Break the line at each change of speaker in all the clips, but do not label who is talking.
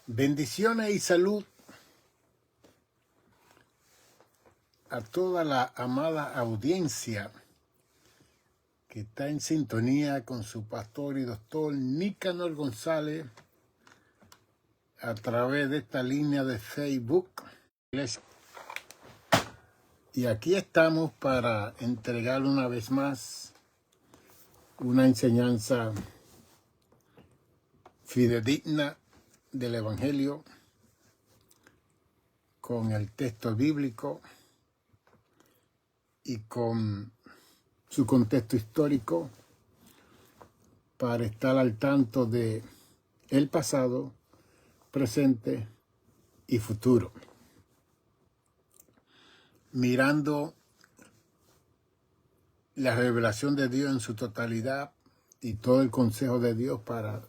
Bendiciones y salud a toda la amada audiencia que está en sintonía con su pastor y doctor Nicanor González a través de esta línea de Facebook. Y aquí estamos para entregar una vez más una enseñanza fidedigna del Evangelio con el texto bíblico y con su contexto histórico para estar al tanto de el pasado, presente y futuro. Mirando la revelación de Dios en su totalidad y todo el consejo de Dios para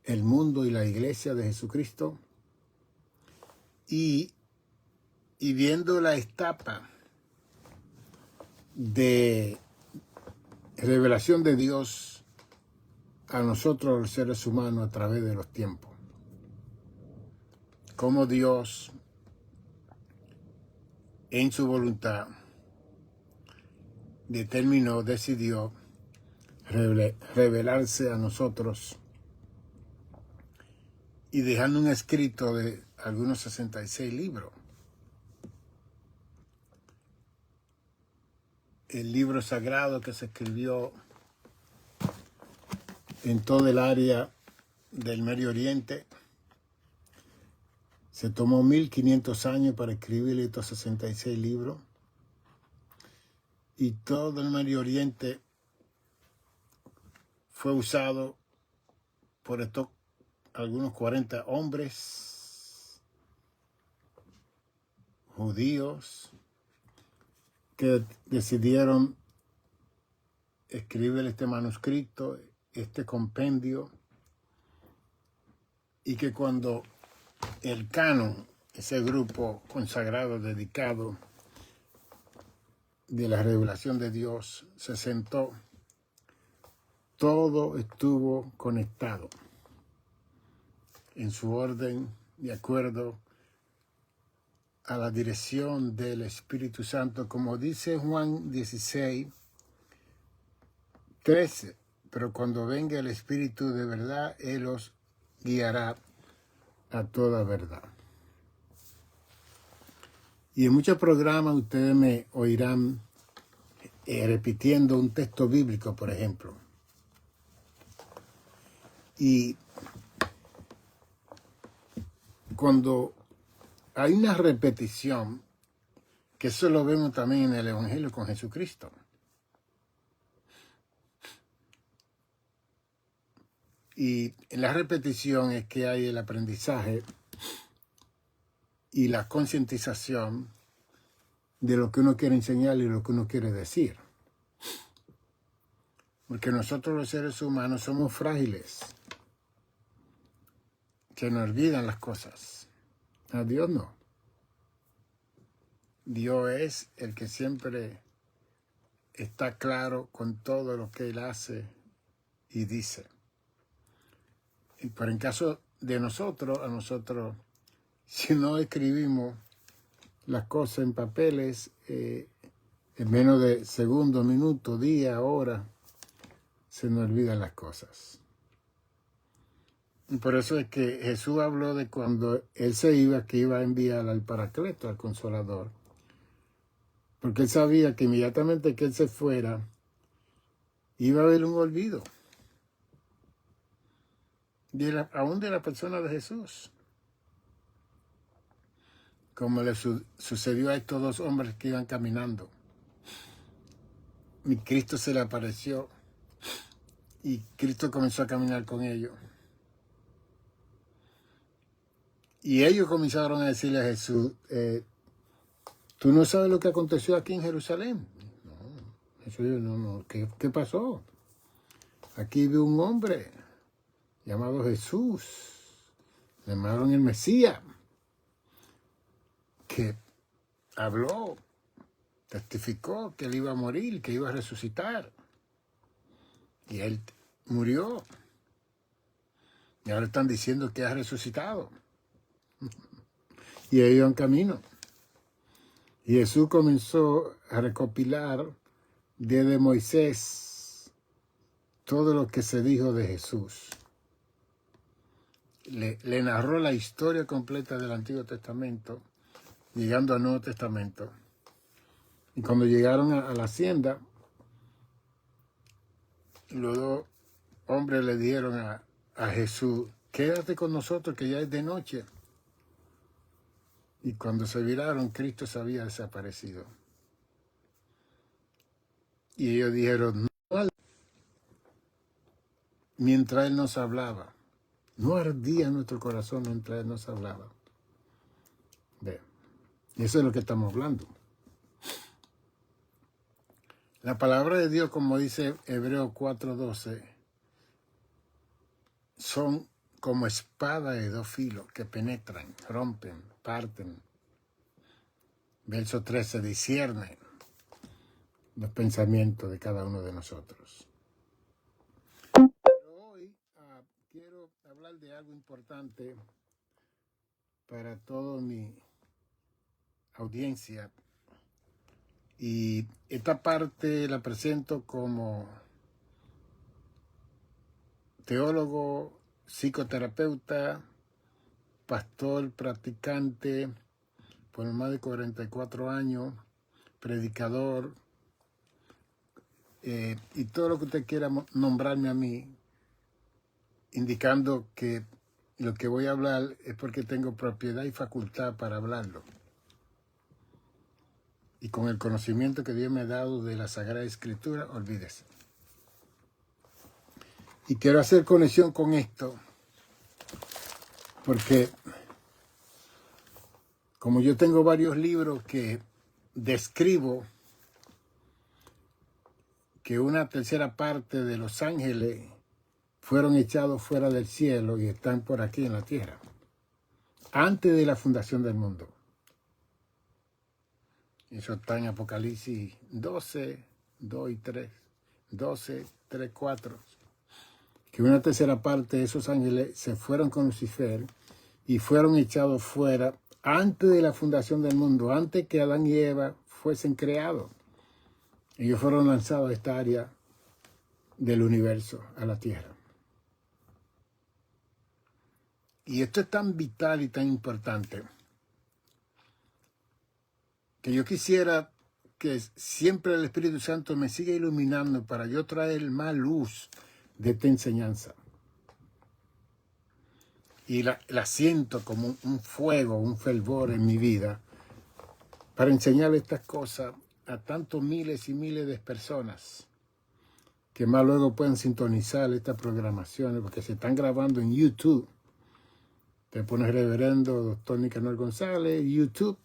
el mundo y la iglesia de Jesucristo, y viendo la etapa de revelación de Dios a nosotros los seres humanos a través de los tiempos. Cómo Dios, en su voluntad, decidió revelarse a nosotros y dejando un escrito de algunos 66 libros. El libro sagrado que se escribió en todo el área del Medio Oriente. Se tomó 1500 años para escribir estos 66 libros. Y todo el Medio Oriente fue usado por estos algunos 40 hombres judíos que decidieron escribir este manuscrito, este compendio, y que cuando el canon, ese grupo consagrado, dedicado de la revelación de Dios, se sentó, todo estuvo conectado en su orden, de acuerdo a la dirección del Espíritu Santo, como dice Juan 16, 13. Pero cuando venga el Espíritu de verdad, Él os guiará a toda verdad. Y en muchos programas ustedes me oirán repitiendo un texto bíblico, por ejemplo. Y cuando hay una repetición, que eso lo vemos también en el Evangelio con Jesucristo. Y en la repetición es que hay el aprendizaje y la concientización de lo que uno quiere enseñar y lo que uno quiere decir. Porque nosotros los seres humanos somos frágiles. Se nos olvidan las cosas. A Dios no. Dios es el que siempre está claro con todo lo que Él hace y dice. Pero en caso de nosotros, si no escribimos las cosas en papeles, en menos de segundos, minutos, días, horas, se nos olvidan las cosas. Y por eso es que Jesús habló de cuando Él se iba, que iba a enviar al Paracleto, al Consolador. Porque Él sabía que inmediatamente que Él se fuera, iba a haber un olvido. Aún de la persona de Jesús. Como le sucedió a estos dos hombres que iban caminando. Y Cristo se le apareció y Cristo comenzó a caminar con ellos. Y ellos comenzaron a decirle a Jesús, ¿tú no sabes lo que aconteció aquí en Jerusalén? No, Jesús dijo, no, ¿qué pasó? Aquí vi un hombre llamado Jesús, le llamaron el Mesías, que habló, testificó que él iba a morir, que iba a resucitar. Y él murió. Y ahora están diciendo que ha resucitado. Y ellos iban camino. Y Jesús comenzó a recopilar desde Moisés todo lo que se dijo de Jesús. Le narró la historia completa del Antiguo Testamento, llegando al Nuevo Testamento. Y cuando llegaron a la hacienda, los dos hombres le dijeron a Jesús, quédate con nosotros que ya es de noche. Y cuando se viraron, Cristo se había desaparecido. Y ellos dijeron, no, mientras Él nos hablaba. No ardía nuestro corazón mientras Él nos hablaba. Ve, eso es lo que estamos hablando. La palabra de Dios, como dice Hebreos 4:12, son como espada de dos filos que penetran, rompen, parten. Verso 13, disciernen los pensamientos de cada uno de nosotros. Pero hoy quiero hablar de algo importante para toda mi audiencia. Y esta parte la presento como teólogo, psicoterapeuta, pastor, practicante por más de 44 años, predicador, y todo lo que usted quiera nombrarme a mí, indicando que lo que voy a hablar es porque tengo propiedad y facultad para hablarlo. Y con el conocimiento que Dios me ha dado de la Sagrada Escritura, olvídese. Y quiero hacer conexión con esto, porque como yo tengo varios libros que describo que una tercera parte de los ángeles fueron echados fuera del cielo y están por aquí en la tierra, antes de la fundación del mundo. Eso está en Apocalipsis 12, 2 y 3, 12, 3, 4. Que una tercera parte de esos ángeles se fueron con Lucifer y fueron echados fuera antes de la fundación del mundo, antes que Adán y Eva fuesen creados. Ellos fueron lanzados a esta área del universo, a la tierra. Y esto es tan vital y tan importante que yo quisiera que siempre el Espíritu Santo me siga iluminando para yo traer más luz de esta enseñanza. Y la siento como un fuego, un fervor en mi vida para enseñar estas cosas a tantos miles y miles de personas que más luego pueden sintonizar estas programaciones porque se están grabando en YouTube. Te pones Reverendo Dr. Nicanor González, YouTube,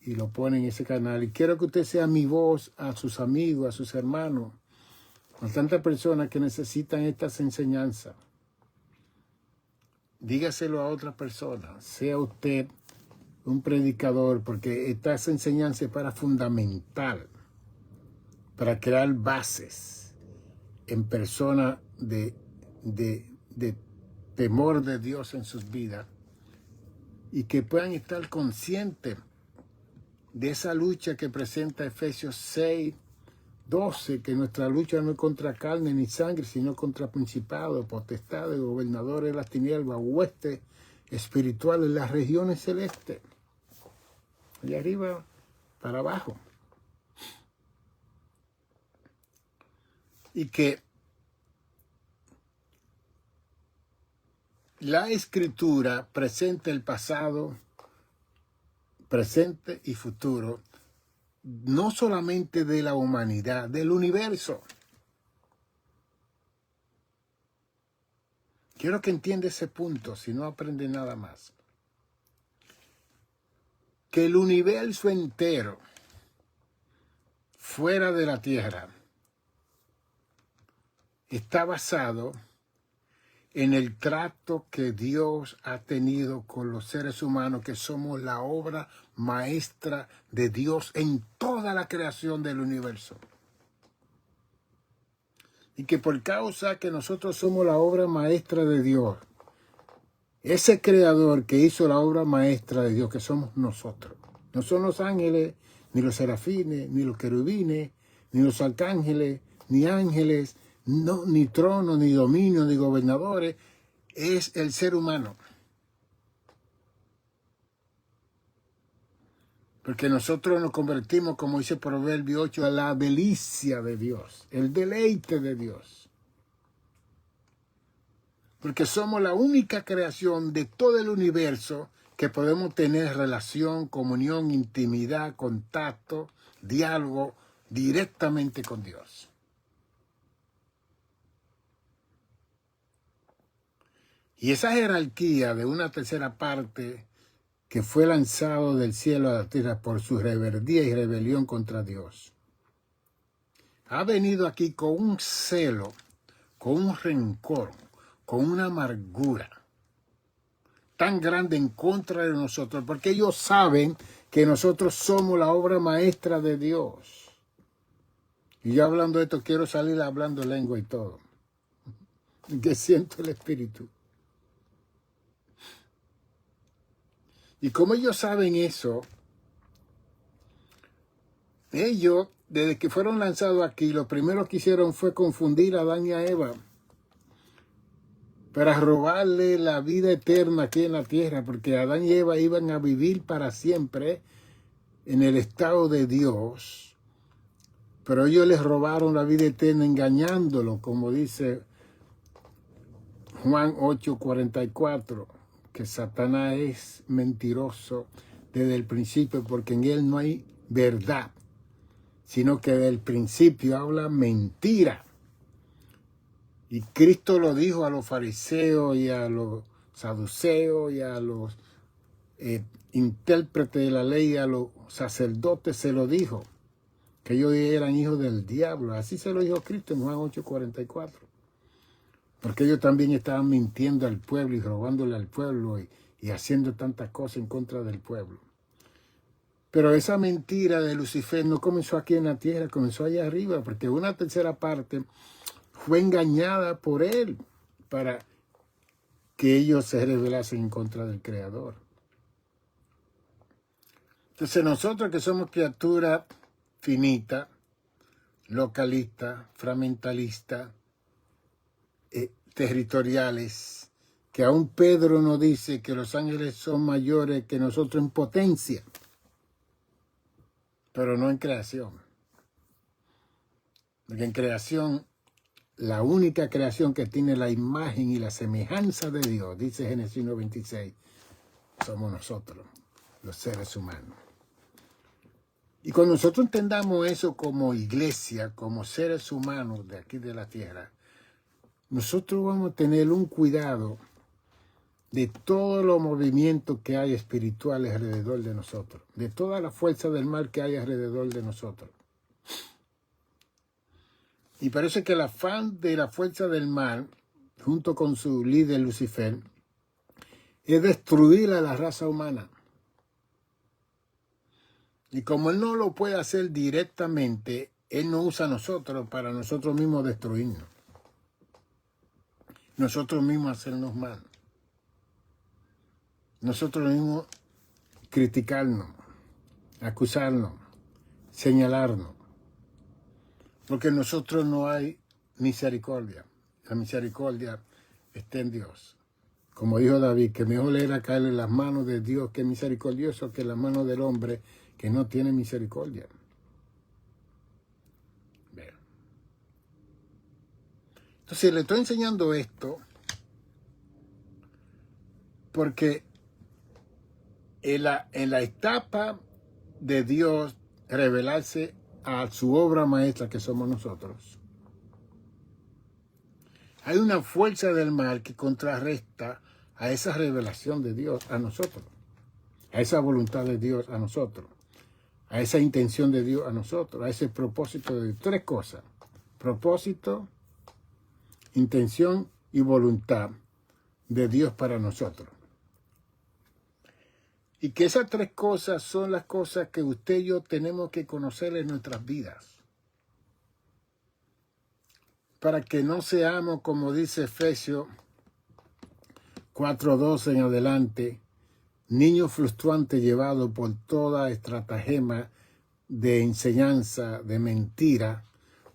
y lo ponen en ese canal. Y quiero que usted sea mi voz a sus amigos, a sus hermanos, a tantas personas que necesitan estas enseñanzas. Dígaselo a otras personas. Sea usted un predicador, porque esta enseñanza es para fundamental, para crear bases en personas de temor de Dios en sus vidas y que puedan estar conscientes de esa lucha que presenta Efesios 6, 12, que nuestra lucha no es contra carne ni sangre, sino contra principados, potestades, gobernadores de las tinieblas, huestes espirituales en las regiones celestes. De arriba para abajo. Y que la Escritura presenta el pasado, presente y futuro, no solamente de la humanidad, del universo. Quiero que entienda ese punto, si no aprende nada más. Que el universo entero, fuera de la Tierra, está basado en el trato que Dios ha tenido con los seres humanos, que somos la obra maestra de Dios en toda la creación del universo. Y que por causa que nosotros somos la obra maestra de Dios Ese creador que hizo la obra maestra de Dios, que somos nosotros. No son los ángeles, ni los serafines, ni los querubines, ni los arcángeles, ni ángeles, no, ni tronos, ni dominios, ni gobernadores. Es el ser humano. Porque nosotros nos convertimos, como dice Proverbio 8, a la delicia de Dios, el deleite de Dios. Porque somos la única creación de todo el universo que podemos tener relación, comunión, intimidad, contacto, diálogo directamente con Dios. Y esa jerarquía de una tercera parte que fue lanzado del cielo a la tierra por su rebeldía y rebelión contra Dios, ha venido aquí con un celo, con un rencor, con una amargura tan grande en contra de nosotros, porque ellos saben que nosotros somos la obra maestra de Dios. Y yo hablando de esto, quiero salir hablando lengua y todo, que siento el Espíritu. Y como ellos saben eso, ellos, desde que fueron lanzados aquí, lo primero que hicieron fue confundir a Adán y a Eva para robarle la vida eterna aquí en la tierra, porque Adán y Eva iban a vivir para siempre en el estado de Dios, pero ellos les robaron la vida eterna engañándolo, como dice Juan 8:44, que Satanás es mentiroso desde el principio, porque en él no hay verdad, sino que desde el principio habla mentira. Y Cristo lo dijo a los fariseos y a los saduceos y a los intérpretes de la ley, a los sacerdotes se lo dijo, que ellos eran hijos del diablo. Así se lo dijo Cristo en Juan 8:44. Porque ellos también estaban mintiendo al pueblo y robándole al pueblo y haciendo tantas cosas en contra del pueblo. Pero esa mentira de Lucifer no comenzó aquí en la tierra, comenzó allá arriba, porque una tercera parte fue engañada por él para que ellos se rebelasen en contra del Creador. Entonces nosotros que somos criaturas finitas, localistas, fragmentalistas, territoriales, que aún Pedro nos dice que los ángeles son mayores que nosotros en potencia, pero no en creación. Porque en creación, la única creación que tiene la imagen y la semejanza de Dios, dice Génesis 1:26, somos nosotros, los seres humanos. Y cuando nosotros entendamos eso como iglesia, como seres humanos de aquí de la tierra, nosotros vamos a tener un cuidado de todos los movimientos que hay espirituales alrededor de nosotros, de toda la fuerza del mal que hay alrededor de nosotros. Y parece que el afán de la fuerza del mal, junto con su líder Lucifer, es destruir a la raza humana. Y como él no lo puede hacer directamente, él no usa a nosotros para nosotros mismos destruirnos. Nosotros mismos hacernos mal. Nosotros mismos criticarnos, acusarnos, señalarnos. Porque en nosotros no hay misericordia. La misericordia está en Dios. Como dijo David, que mejor era caer en las manos de Dios que es misericordioso que en las manos del hombre que no tiene misericordia. Bien. Entonces le estoy enseñando esto porque en la etapa de Dios revelarse a su obra maestra que somos nosotros, hay una fuerza del mal que contrarresta a esa revelación de Dios a nosotros, a esa voluntad de Dios a nosotros, a esa intención de Dios a nosotros, a ese propósito de Dios. Tres cosas: propósito, intención y voluntad de Dios para nosotros. Y que esas tres cosas son las cosas que usted y yo tenemos que conocer en nuestras vidas. Para que no seamos, como dice Efesios 4:12 en adelante, niño fluctuante llevado por toda estratagema de enseñanza, de mentira,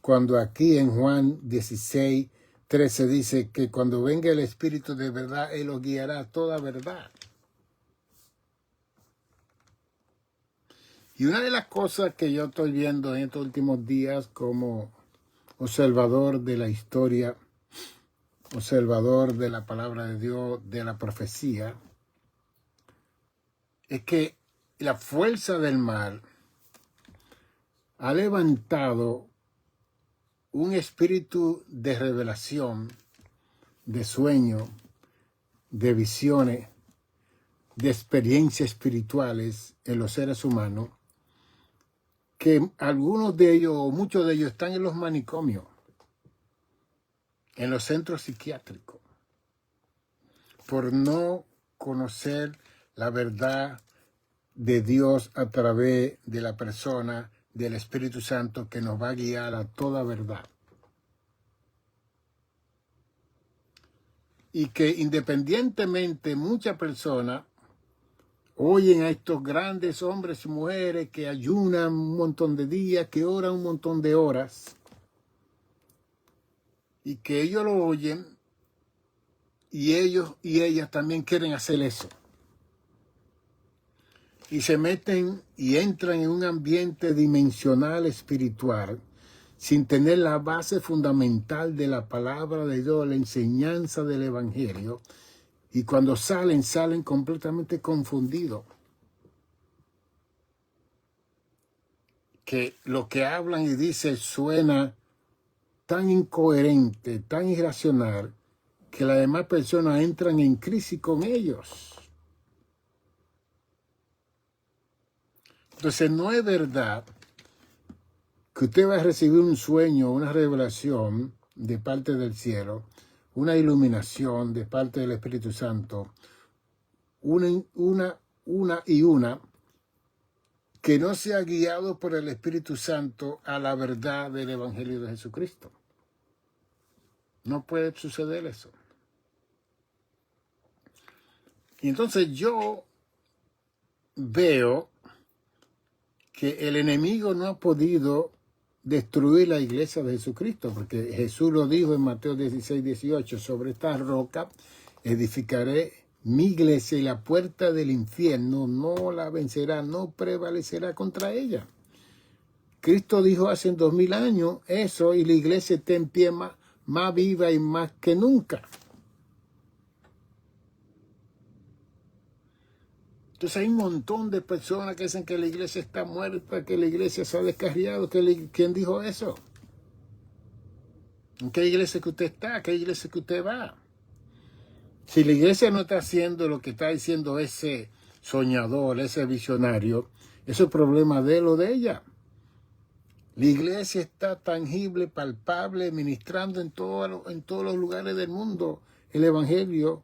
cuando aquí en Juan 16:13 dice que cuando venga el Espíritu de verdad, Él os guiará a toda verdad. Y una de las cosas que yo estoy viendo en estos últimos días como observador de la historia, observador de la palabra de Dios, de la profecía, es que la fuerza del mal ha levantado un espíritu de revelación, de sueño, de visiones, de experiencias espirituales en los seres humanos, que algunos de ellos o muchos de ellos están en los manicomios, en los centros psiquiátricos, por no conocer la verdad de Dios a través de la persona del Espíritu Santo que nos va a guiar a toda verdad. Y que independientemente muchas personas oyen a estos grandes hombres y mujeres que ayunan un montón de días, que oran un montón de horas, y que ellos lo oyen, y ellos y ellas también quieren hacer eso. Y se meten y entran en un ambiente dimensional espiritual sin tener la base fundamental de la palabra de Dios, la enseñanza del Evangelio. Y cuando salen completamente confundidos. Que lo que hablan y dicen suena tan incoherente, tan irracional, que las demás personas entran en crisis con ellos. Entonces no es verdad que usted va a recibir un sueño, una revelación de parte del cielo, una iluminación de parte del Espíritu Santo, una que no sea guiado por el Espíritu Santo a la verdad del Evangelio de Jesucristo. No puede suceder eso. Y entonces yo veo que el enemigo no ha podido destruir la iglesia de Jesucristo, porque Jesús lo dijo en Mateo 16:18, sobre esta roca edificaré mi iglesia y la puerta del infierno no la vencerá, no prevalecerá contra ella. Cristo dijo hace 2000 años eso y la iglesia está en pie más viva y más que nunca. Entonces hay un montón de personas que dicen que la iglesia está muerta, que la iglesia se ha descarriado. ¿Quién dijo eso? ¿En qué iglesia que usted está? ¿A qué iglesia que usted va? Si la iglesia no está haciendo lo que está diciendo ese soñador, ese visionario, eso es problema de él o de ella. La iglesia está tangible, palpable, ministrando en todos los lugares del mundo el evangelio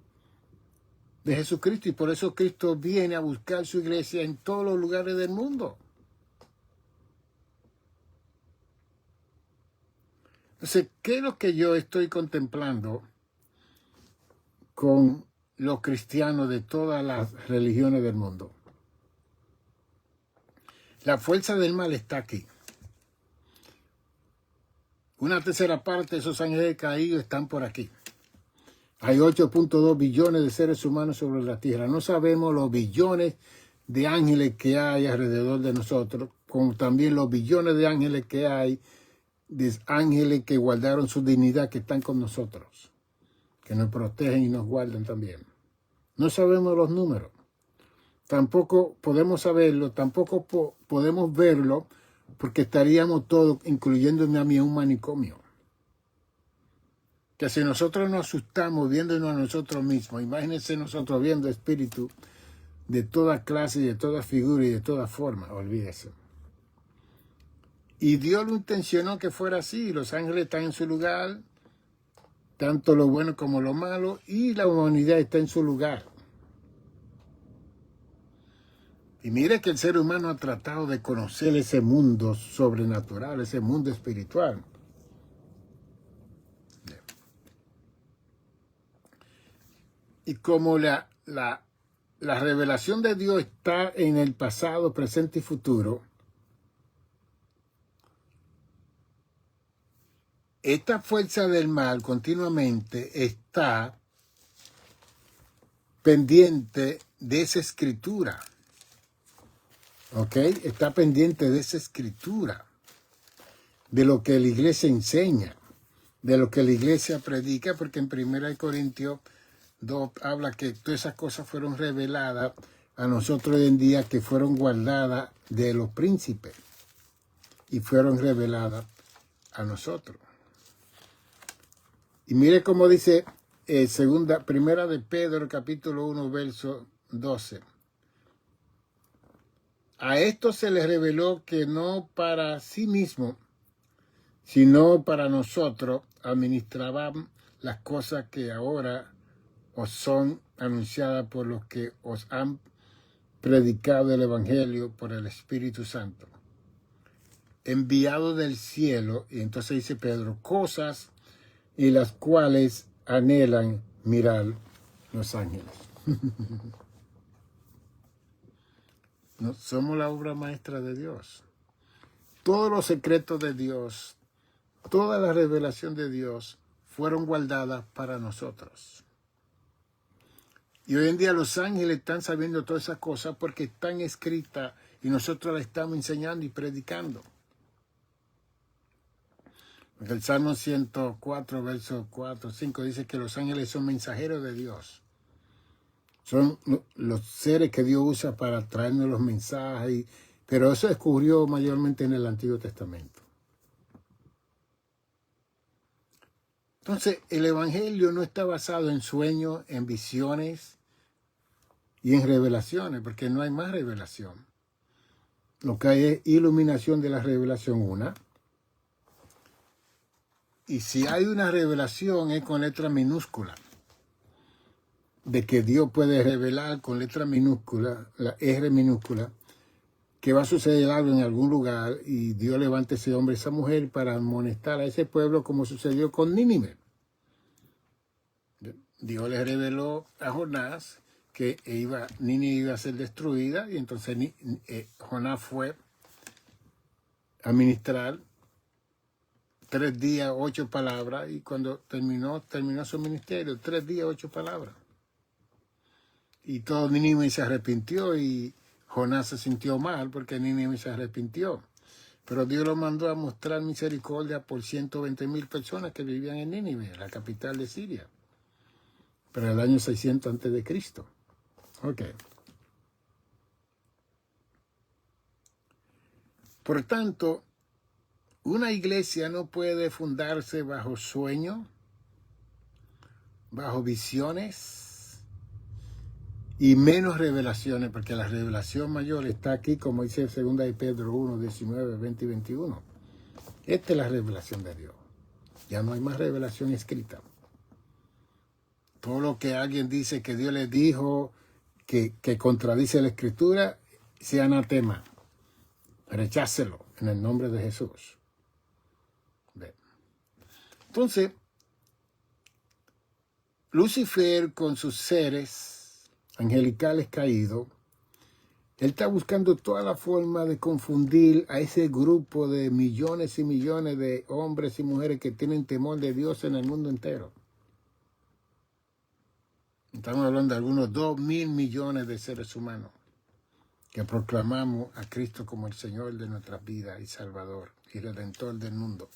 de Jesucristo, y por eso Cristo viene a buscar su iglesia en todos los lugares del mundo. Entonces, ¿qué es lo que yo estoy contemplando con los cristianos de todas las religiones del mundo? La fuerza del mal está aquí. Una tercera parte de esos ángeles caídos están por aquí. Hay 8.2 billones de seres humanos sobre la tierra. No sabemos los billones de ángeles que hay alrededor de nosotros, como también los billones de ángeles que hay, de ángeles que guardaron su dignidad, que están con nosotros, que nos protegen y nos guardan también. No sabemos los números. Tampoco podemos saberlo, tampoco podemos verlo, porque estaríamos todos, incluyéndome a mí, en un manicomio. Que si nosotros nos asustamos viéndonos a nosotros mismos, imagínense nosotros viendo espíritus de toda clase, de toda figura y de toda forma, olvídese. Y Dios lo intencionó que fuera así. Los ángeles están en su lugar, tanto lo bueno como lo malo, y la humanidad está en su lugar. Y mire que el ser humano ha tratado de conocer ese mundo sobrenatural, ese mundo espiritual. Y como la revelación de Dios está en el pasado, presente y futuro, esta fuerza del mal continuamente está pendiente de esa escritura. ¿Ok? Está pendiente de esa escritura, de lo que la iglesia enseña, de lo que la iglesia predica, porque en 1 Corintios 2 habla que todas esas cosas fueron reveladas a nosotros hoy en día, que fueron guardadas de los príncipes y fueron reveladas a nosotros. Y mire cómo dice primera de Pedro, capítulo 1, verso 12. A esto se les reveló que no para sí mismo, sino para nosotros administraban las cosas que ahora os son anunciadas por los que os han predicado el Evangelio por el Espíritu Santo, enviado del cielo. Y entonces dice Pedro, cosas y las cuales anhelan mirar los ángeles. No, somos la obra maestra de Dios. Todos los secretos de Dios, toda la revelación de Dios fueron guardadas para nosotros. Y hoy en día los ángeles están sabiendo todas esas cosas porque están escritas y nosotros las estamos enseñando y predicando. El Salmo 104, versos 4, 5 dice que los ángeles son mensajeros de Dios. Son los seres que Dios usa para traernos los mensajes, pero eso descubrió mayormente en el Antiguo Testamento. Entonces, el Evangelio no está basado en sueños, en visiones y en revelaciones, porque no hay más revelación. Lo que hay es iluminación de la revelación una. Y si hay una revelación es con letra minúscula, de que Dios puede revelar con letra minúscula, la R minúscula, que va a suceder algo en algún lugar y Dios levante a ese hombre, esa mujer para amonestar a ese pueblo como sucedió con Nínive. Dios le reveló a Jonás que Nínive iba a ser destruida y entonces Jonás fue a ministrar 3 días, 8 palabras, y cuando terminó su ministerio, 3 días, 8 palabras. Y todo Nínive se arrepintió y Jonás se sintió mal porque Nínive se arrepintió. Pero Dios lo mandó a mostrar misericordia por 120,000 personas que vivían en Nínive, la capital de Siria, para el año 600 antes de Cristo. Ok. Por tanto, una iglesia no puede fundarse bajo sueños, bajo visiones y menos revelaciones, porque la revelación mayor está aquí, como dice 2 de Pedro 1, 19, 20 y 21. Esta es la revelación de Dios. Ya no hay más revelación escrita. Todo lo que alguien dice que Dios le dijo, que contradice la Escritura, sea anatema. Rechácelo en el nombre de Jesús. Entonces, Lucifer con sus seres angelicales caídos, él está buscando toda la forma de confundir a ese grupo de millones y millones de hombres y mujeres que tienen temor de Dios en el mundo entero. Estamos hablando de algunos 2,000 millones de seres humanos que proclamamos a Cristo como el Señor de nuestras vidas y Salvador y Redentor del mundo.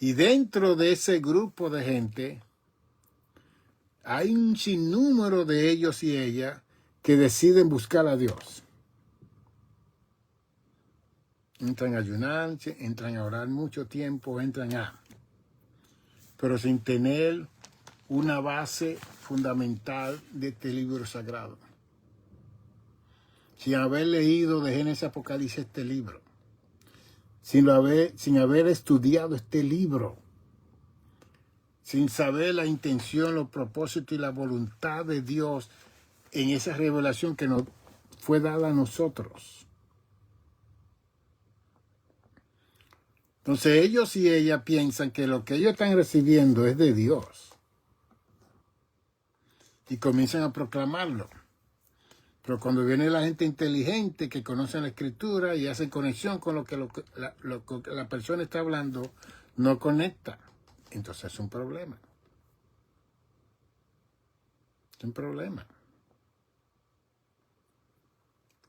Y dentro de ese grupo de gente hay un sinnúmero de ellos y ellas que deciden buscar a Dios. Entran a ayunar, entran a orar mucho tiempo, pero sin tener una base fundamental de este libro sagrado. Sin haber leído de Génesis Apocalipsis este libro. Sin haber estudiado este libro. Sin saber la intención, los propósitos y la voluntad de Dios en esa revelación que nos fue dada a nosotros. Entonces ellos y ellas piensan que lo que ellos están recibiendo es de Dios. y comienzan a proclamarlo. Pero cuando viene la gente inteligente que conoce la Escritura y hace conexión con lo que la persona está hablando, no conecta. Entonces es un problema. Es un problema.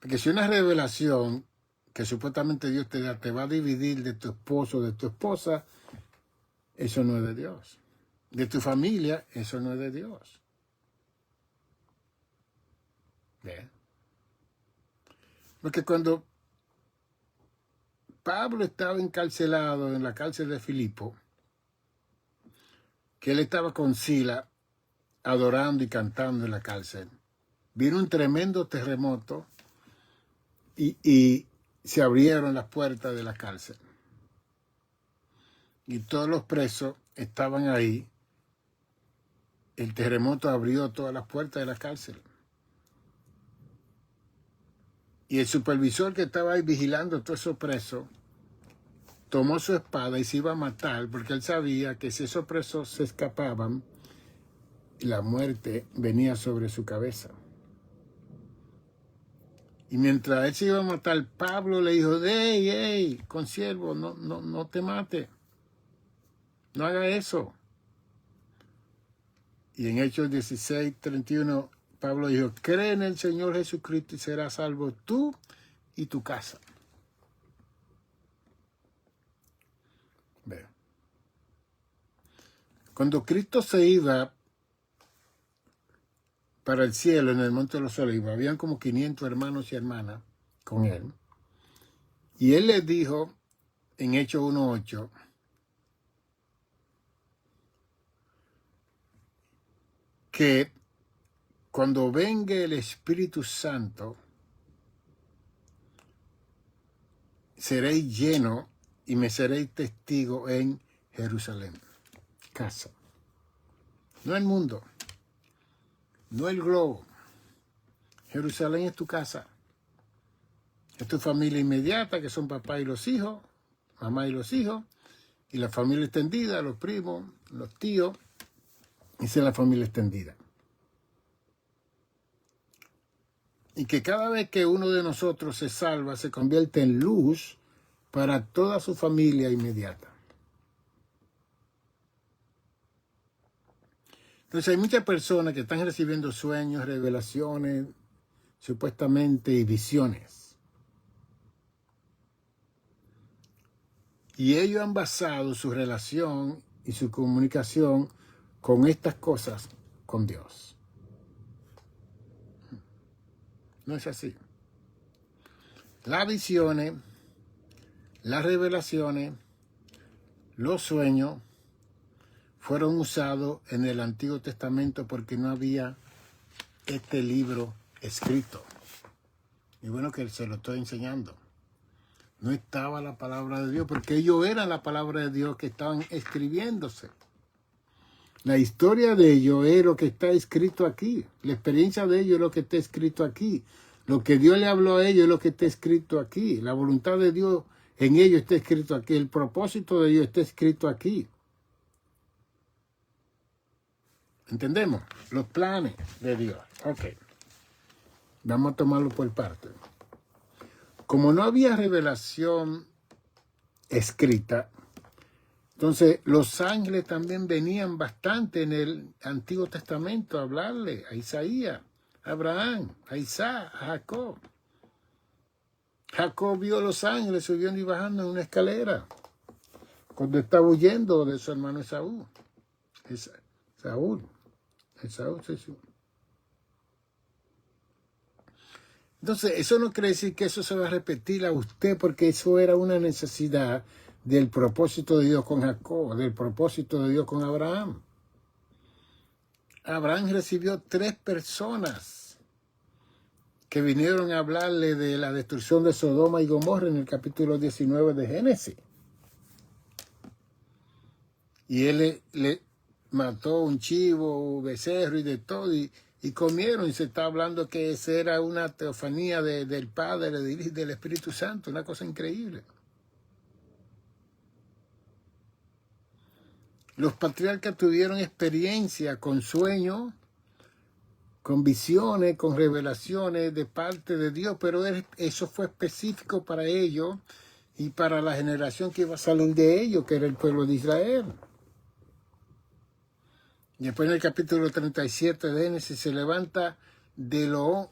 Porque si una revelación que supuestamente Dios te da te va a dividir de tu esposo o de tu esposa, eso no es de Dios. De tu familia, eso no es de Dios. ¿Ve? Porque cuando Pablo estaba encarcelado en la cárcel de Filipo, que él estaba con Sila adorando y cantando en la cárcel, vino un tremendo terremoto y se abrieron las puertas de la cárcel. Y todos los presos estaban ahí. El terremoto abrió todas las puertas de la cárcel. Y el supervisor que estaba ahí vigilando a todos esos presos tomó su espada y se iba a matar porque él sabía que si esos presos se escapaban, la muerte venía sobre su cabeza. Y mientras él se iba a matar, Pablo le dijo, hey, consiervo, no te mates. No haga eso. Y en Hechos 16:31, Pablo dijo, cree en el Señor Jesucristo y serás salvo tú y tu casa. Ve. Cuando Cristo se iba para el cielo en el Monte de los Olivos, habían como 500 hermanos y hermanas con él. Y él les dijo en Hechos 1:8, que cuando venga el Espíritu Santo, seréis llenos y me seréis testigo en Jerusalén. Casa. No el mundo. No el globo. Jerusalén es tu casa. Es tu familia inmediata, que son papá y los hijos, mamá y los hijos, y la familia extendida, los primos, los tíos. Esa es la familia extendida. Y que cada vez que uno de nosotros se salva, se convierte en luz para toda su familia inmediata. Entonces hay muchas personas que están recibiendo sueños, revelaciones, supuestamente, y visiones. Y ellos han basado su relación y su comunicación con estas cosas con Dios. No es así. Las visiones, las revelaciones, los sueños fueron usados en el Antiguo Testamento porque no había este libro escrito. Y bueno que se lo estoy enseñando. No estaba la palabra de Dios porque ellos eran la palabra de Dios que estaban escribiéndose. La historia de ellos es lo que está escrito aquí. La experiencia de ellos es lo que está escrito aquí. Lo que Dios le habló a ellos es lo que está escrito aquí. La voluntad de Dios en ellos está escrito aquí. El propósito de Dios está escrito aquí. ¿Entendemos? Los planes de Dios. Ok. Vamos a tomarlo por partes. Como no había revelación escrita, entonces los ángeles también venían bastante en el Antiguo Testamento a hablarle a Isaías, a Abraham, a Isaac, a Jacob. Jacob vio a los ángeles subiendo y bajando en una escalera cuando estaba huyendo de su hermano Esaú. Esaú se subió. Entonces, eso no quiere decir que eso se va a repetir a usted, porque eso era una necesidad del propósito de Dios con Jacob, del propósito de Dios con Abraham. Abraham recibió 3 personas que vinieron a hablarle de la destrucción de Sodoma y Gomorra en el capítulo 19 de Génesis. Y él le mató un chivo, un becerro y de todo, y comieron, y se está hablando que esa era una teofanía del Padre, del Espíritu Santo, una cosa increíble. Los patriarcas tuvieron experiencia con sueños, con visiones, con revelaciones de parte de Dios, pero eso fue específico para ellos y para la generación que iba a salir de ellos, que era el pueblo de Israel. Después en el capítulo 37 de Génesis se levanta de los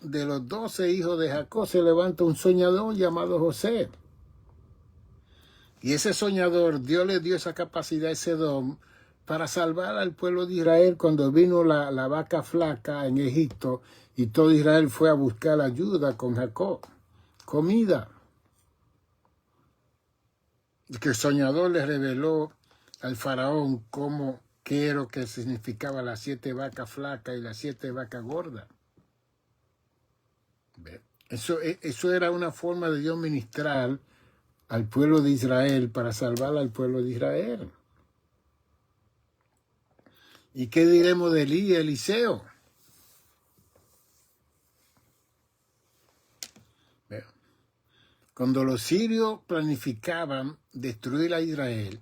12 hijos de Jacob, se levanta un soñador llamado José. Y ese soñador, Dios le dio esa capacidad, ese don, para salvar al pueblo de Israel cuando vino la vaca flaca en Egipto y todo Israel fue a buscar ayuda con Jacob, comida. Y que el soñador le reveló al faraón qué era lo que significaba las 7 vacas flacas y las 7 vacas gordas. Eso era una forma de Dios ministrar al pueblo de Israel para salvar al pueblo de Israel. ¿Y qué diremos de Eliseo? Cuando los sirios planificaban destruir a Israel,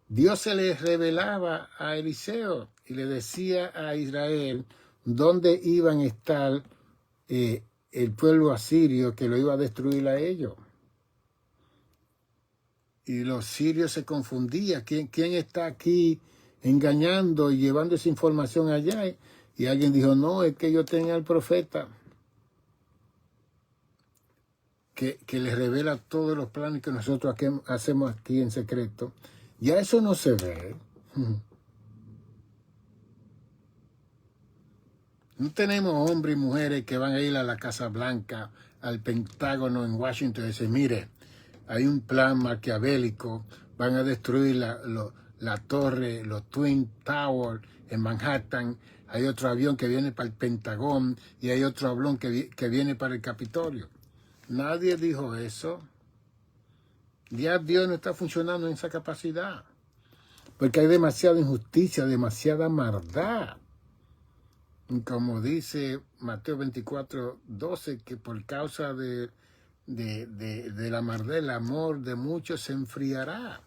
Dios se les revelaba a Eliseo y le decía a Israel dónde iban a estar el pueblo asirio que lo iba a destruir a ellos. Y los sirios se confundían. ¿Quién está aquí engañando y llevando esa información allá? Y alguien dijo, no, es que yo tenía al profeta que les revela todos los planes que nosotros hacemos aquí en secreto. Ya eso no se ve. No tenemos hombres y mujeres que van a ir a la Casa Blanca, al Pentágono en Washington y decir, mire, hay un plan maquiavélico, van a destruir la torre, los Twin Towers en Manhattan, hay otro avión que viene para el Pentagón y hay otro avión que viene para el Capitolio. Nadie dijo eso. Ya Dios no está funcionando en esa capacidad, porque hay demasiada injusticia, demasiada maldad. Como dice Mateo 24:12, que por causa de la maldad, el amor de muchos se enfriará.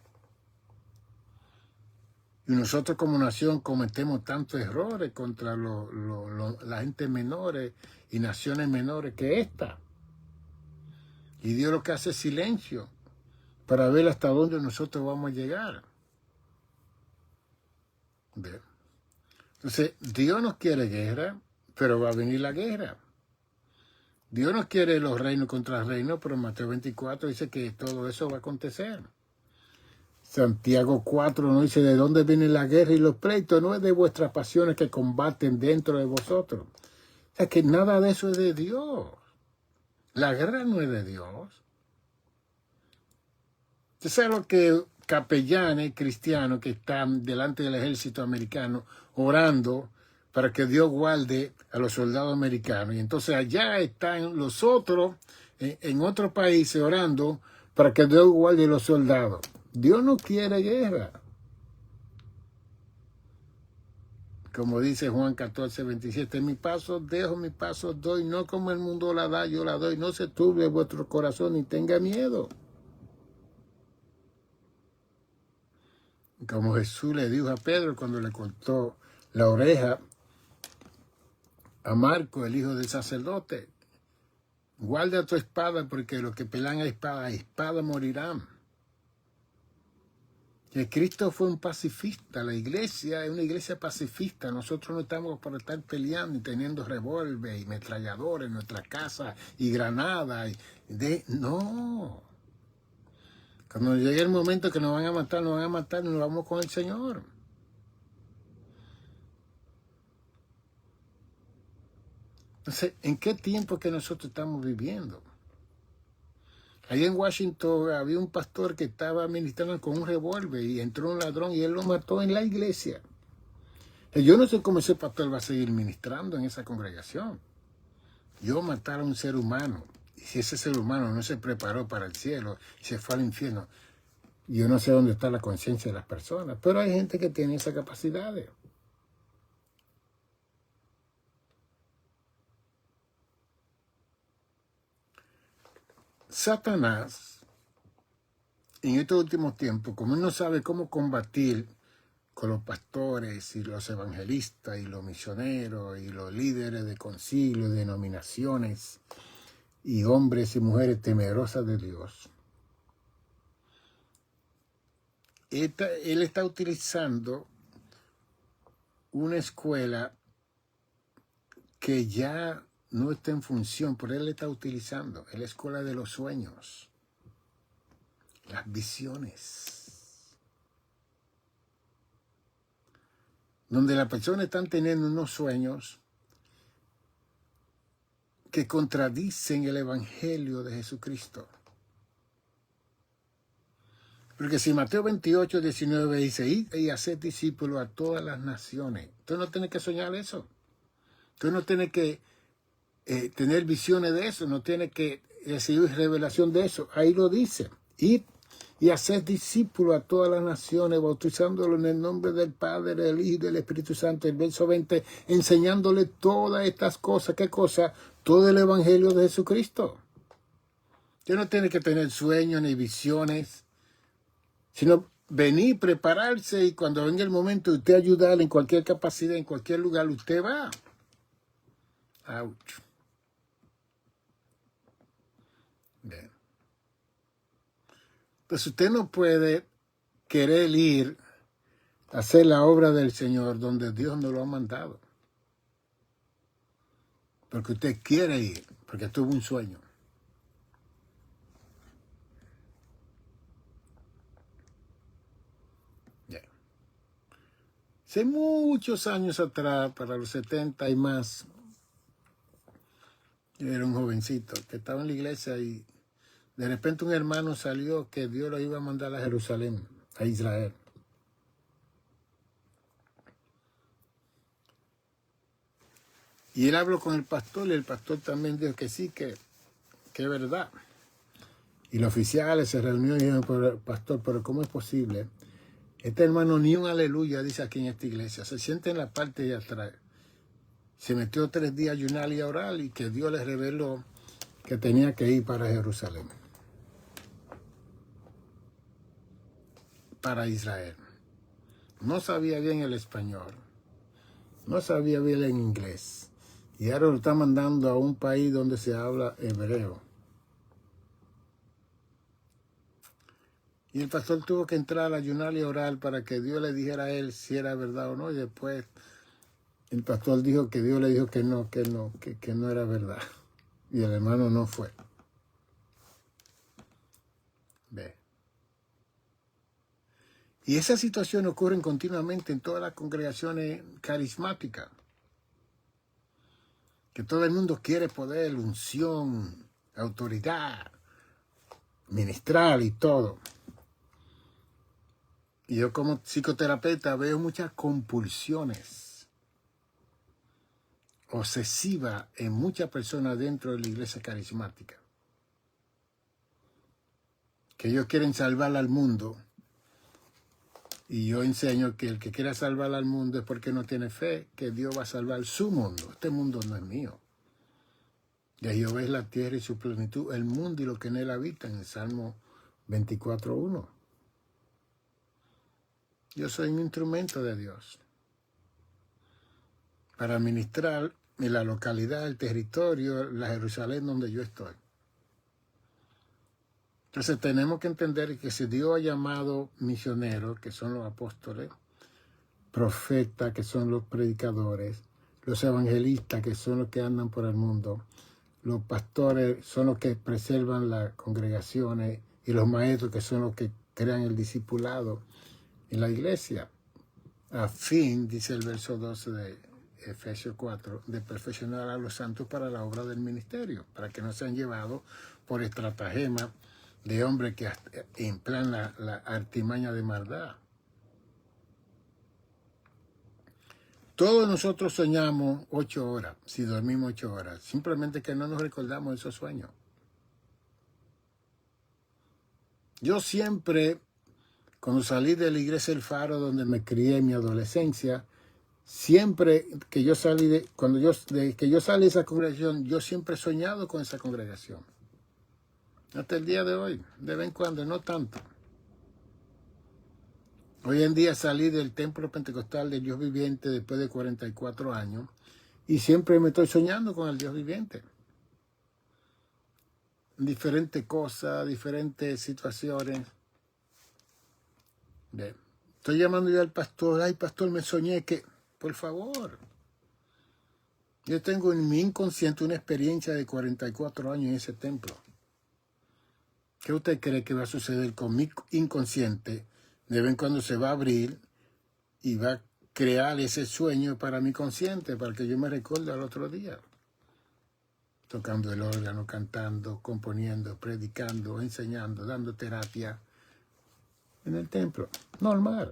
Y nosotros como nación cometemos tantos errores contra la gente menores y naciones menores que esta. Y Dios lo que hace es silencio para ver hasta dónde nosotros vamos a llegar. ¿Ve? Entonces, Dios no quiere guerra, pero va a venir la guerra. Dios no quiere los reinos contra reinos, pero Mateo 24 dice que todo eso va a acontecer. Santiago 4 nos dice de dónde viene la guerra y los pleitos, no es de vuestras pasiones que combaten dentro de vosotros. O sea que nada de eso es de Dios. La guerra no es de Dios. Usted sabe lo que capellanes cristianos que están delante del ejército americano orando para que Dios guarde a los soldados americanos. Y entonces allá están los otros en otros países orando para que Dios guarde a los soldados. Dios no quiere guerra. Como dice Juan 14:27, mi paso dejo, mi paso doy, no como el mundo la da, yo la doy. No se turbe vuestro corazón ni tenga miedo. Como Jesús le dijo a Pedro cuando le cortó la oreja a Marco, el hijo del sacerdote, guarda tu espada porque los que pelan a espada morirán. Que Cristo fue un pacifista, la iglesia es una iglesia pacifista, nosotros no estamos por estar peleando y teniendo revólver y metralladores en nuestra casa y granadas. No. Cuando llegue el momento que nos van a matar y nos vamos con el Señor. Entonces, ¿en qué tiempo que nosotros estamos viviendo? Ahí en Washington había un pastor que estaba ministrando con un revólver y entró un ladrón y él lo mató en la iglesia. Yo no sé cómo ese pastor va a seguir ministrando en esa congregación. Yo matar a un ser humano, y si ese ser humano no se preparó para el cielo y se fue al infierno, yo no sé dónde está la conciencia de las personas, pero hay gente que tiene esa capacidad. Satanás, en estos últimos tiempos, como él no sabe cómo combatir con los pastores y los evangelistas y los misioneros y los líderes de concilios, denominaciones y hombres y mujeres temerosas de Dios. Él está utilizando una escuela que ya no está en función, pero él está utilizando la escuela de los sueños, las visiones, donde las personas están teniendo unos sueños que contradicen el evangelio de Jesucristo. Porque si Mateo 28, 19 dice, id y haced discípulos a todas las naciones, tú no tienes que soñar eso. Tú no tienes que tener visiones de eso, no tienes que recibir revelación de eso. Ahí lo dice. Id y haced discípulos a todas las naciones, bautizándolos en el nombre del Padre, del Hijo y del Espíritu Santo. El verso 20, enseñándole todas estas cosas. ¿Qué cosa? Todo el evangelio de Jesucristo. Tú no tienes que tener sueños ni visiones, sino venir, prepararse, y cuando venga el momento de usted ayudar en cualquier capacidad, en cualquier lugar, usted va. Ouch. Bien. Entonces usted no puede querer ir a hacer la obra del Señor donde Dios no lo ha mandado. Porque usted quiere ir, porque tuvo un sueño. Hace muchos años atrás, para los 70 y más, yo era un jovencito que estaba en la iglesia y de repente un hermano salió que Dios lo iba a mandar a Jerusalén, a Israel. Y él habló con el pastor y el pastor también dijo que sí, que es verdad. Y los oficiales se reunieron y dijeron, pastor, pero ¿cómo es posible? Este hermano ni un aleluya dice aquí en esta iglesia. Se siente en la parte de atrás. Se metió 3 días a ayunar y a orar y que Dios le reveló que tenía que ir para Jerusalén. Para Israel. No sabía bien el español. No sabía bien el inglés. Y ahora lo está mandando a un país donde se habla hebreo. Y el pastor tuvo que entrar a ayunar y orar para que Dios le dijera a él si era verdad o no. Y después el pastor dijo que Dios le dijo que no era verdad. Y el hermano no fue. Ve. Y esas situaciones ocurren continuamente en todas las congregaciones carismáticas. Que todo el mundo quiere poder, unción, autoridad, ministrar y todo. Y yo como psicoterapeuta veo muchas compulsiones obsesivas en muchas personas dentro de la iglesia carismática. Que ellos quieren salvar al mundo. Y yo enseño que el que quiera salvar al mundo es porque no tiene fe, que Dios va a salvar su mundo. Este mundo no es mío. De Jehová es la tierra y su plenitud, el mundo y lo que en él habita, en el Salmo 24:1. Yo soy un instrumento de Dios para administrar en la localidad, el territorio, la Jerusalén donde yo estoy. Entonces tenemos que entender que si Dios ha llamado misioneros, que son los apóstoles, profetas, que son los predicadores, los evangelistas, que son los que andan por el mundo, los pastores son los que preservan las congregaciones y los maestros, que son los que crean el discipulado en la iglesia, a fin, dice el verso 12 de Efesios 4, de perfeccionar a los santos para la obra del ministerio, para que no sean llevados por estratagema de hombres que emplean la artimaña de maldad. Todos nosotros soñamos 8 horas, si dormimos 8 horas, simplemente que no nos recordamos de esos sueños. Yo siempre, cuando salí de la iglesia El Faro, donde me crié en mi adolescencia, siempre que yo salí que yo salí de esa congregación, yo siempre he soñado con esa congregación. Hasta el día de hoy, de vez en cuando, no tanto. Hoy en día salí del templo pentecostal del Dios viviente después de 44 años y siempre me estoy soñando con el Dios viviente. Diferentes cosas, diferentes situaciones. Bien. Estoy llamando yo al pastor. Ay, pastor, me soñé que... Por favor. Yo tengo en mi inconsciente una experiencia de 44 años en ese templo. ¿Qué usted cree que va a suceder con mi inconsciente? De vez en cuando se va a abrir y va a crear ese sueño para mi consciente, para que yo me recuerde al otro día. Tocando el órgano, cantando, componiendo, predicando, enseñando, dando terapia en el templo. Normal.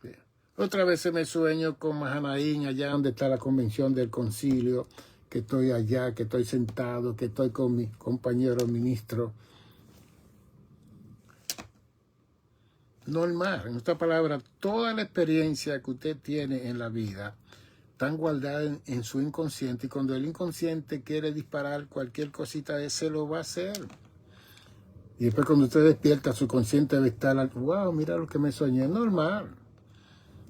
Bien. Otra vez me sueño con Mahanaín, allá donde está la convención del concilio, que estoy allá, que estoy sentado, que estoy con mi compañero ministro. Normal, en esta palabra, toda la experiencia que usted tiene en la vida están guardadas en su inconsciente, y cuando el inconsciente quiere disparar cualquier cosita, ese lo va a hacer. Y después cuando usted despierta, su consciente va a estar, wow, mira lo que me soñé. Normal.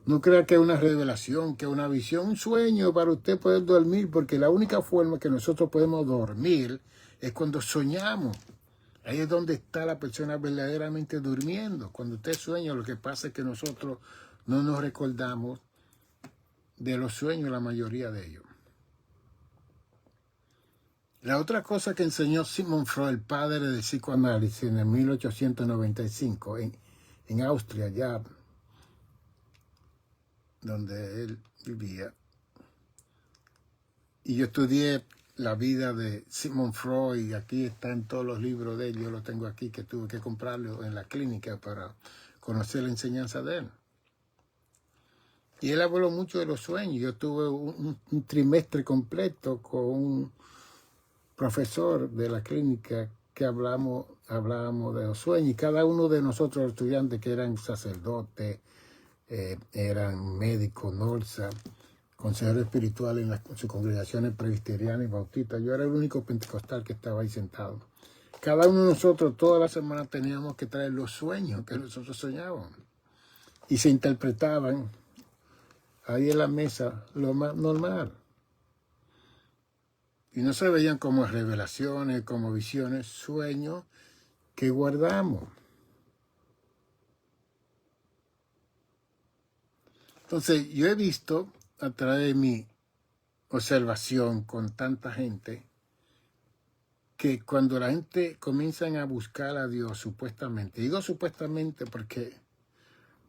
No crea que es una revelación, que es una visión, un sueño para usted poder dormir, porque la única forma que nosotros podemos dormir es cuando soñamos. Ahí es donde está la persona verdaderamente durmiendo. Cuando usted sueña, lo que pasa es que nosotros no nos recordamos de los sueños, la mayoría de ellos. La otra cosa que enseñó Sigmund Freud, el padre del psicoanálisis, en el 1895, en Austria, ya donde él vivía, y yo estudié la vida de Sigmund Freud, y aquí están todos los libros de él, yo los tengo aquí, que tuve que comprarlos en la clínica para conocer la enseñanza de él. Y él habló mucho de los sueños. Yo tuve un trimestre completo con un profesor de la clínica que hablábamos de los sueños. Y cada uno de nosotros, los estudiantes que eran sacerdotes, eran médicos, nurses, consejeros espirituales en sus congregaciones presbiterianas y bautistas. Yo era el único pentecostal que estaba ahí sentado. Cada uno de nosotros, toda la semana, teníamos que traer los sueños que nosotros soñábamos. Y se interpretaban ahí en la mesa, lo más normal. Y no se veían como revelaciones, como visiones, sueños que guardamos. Entonces, yo he visto a través de mi observación con tanta gente que cuando la gente comienza a buscar a Dios, supuestamente, digo supuestamente porque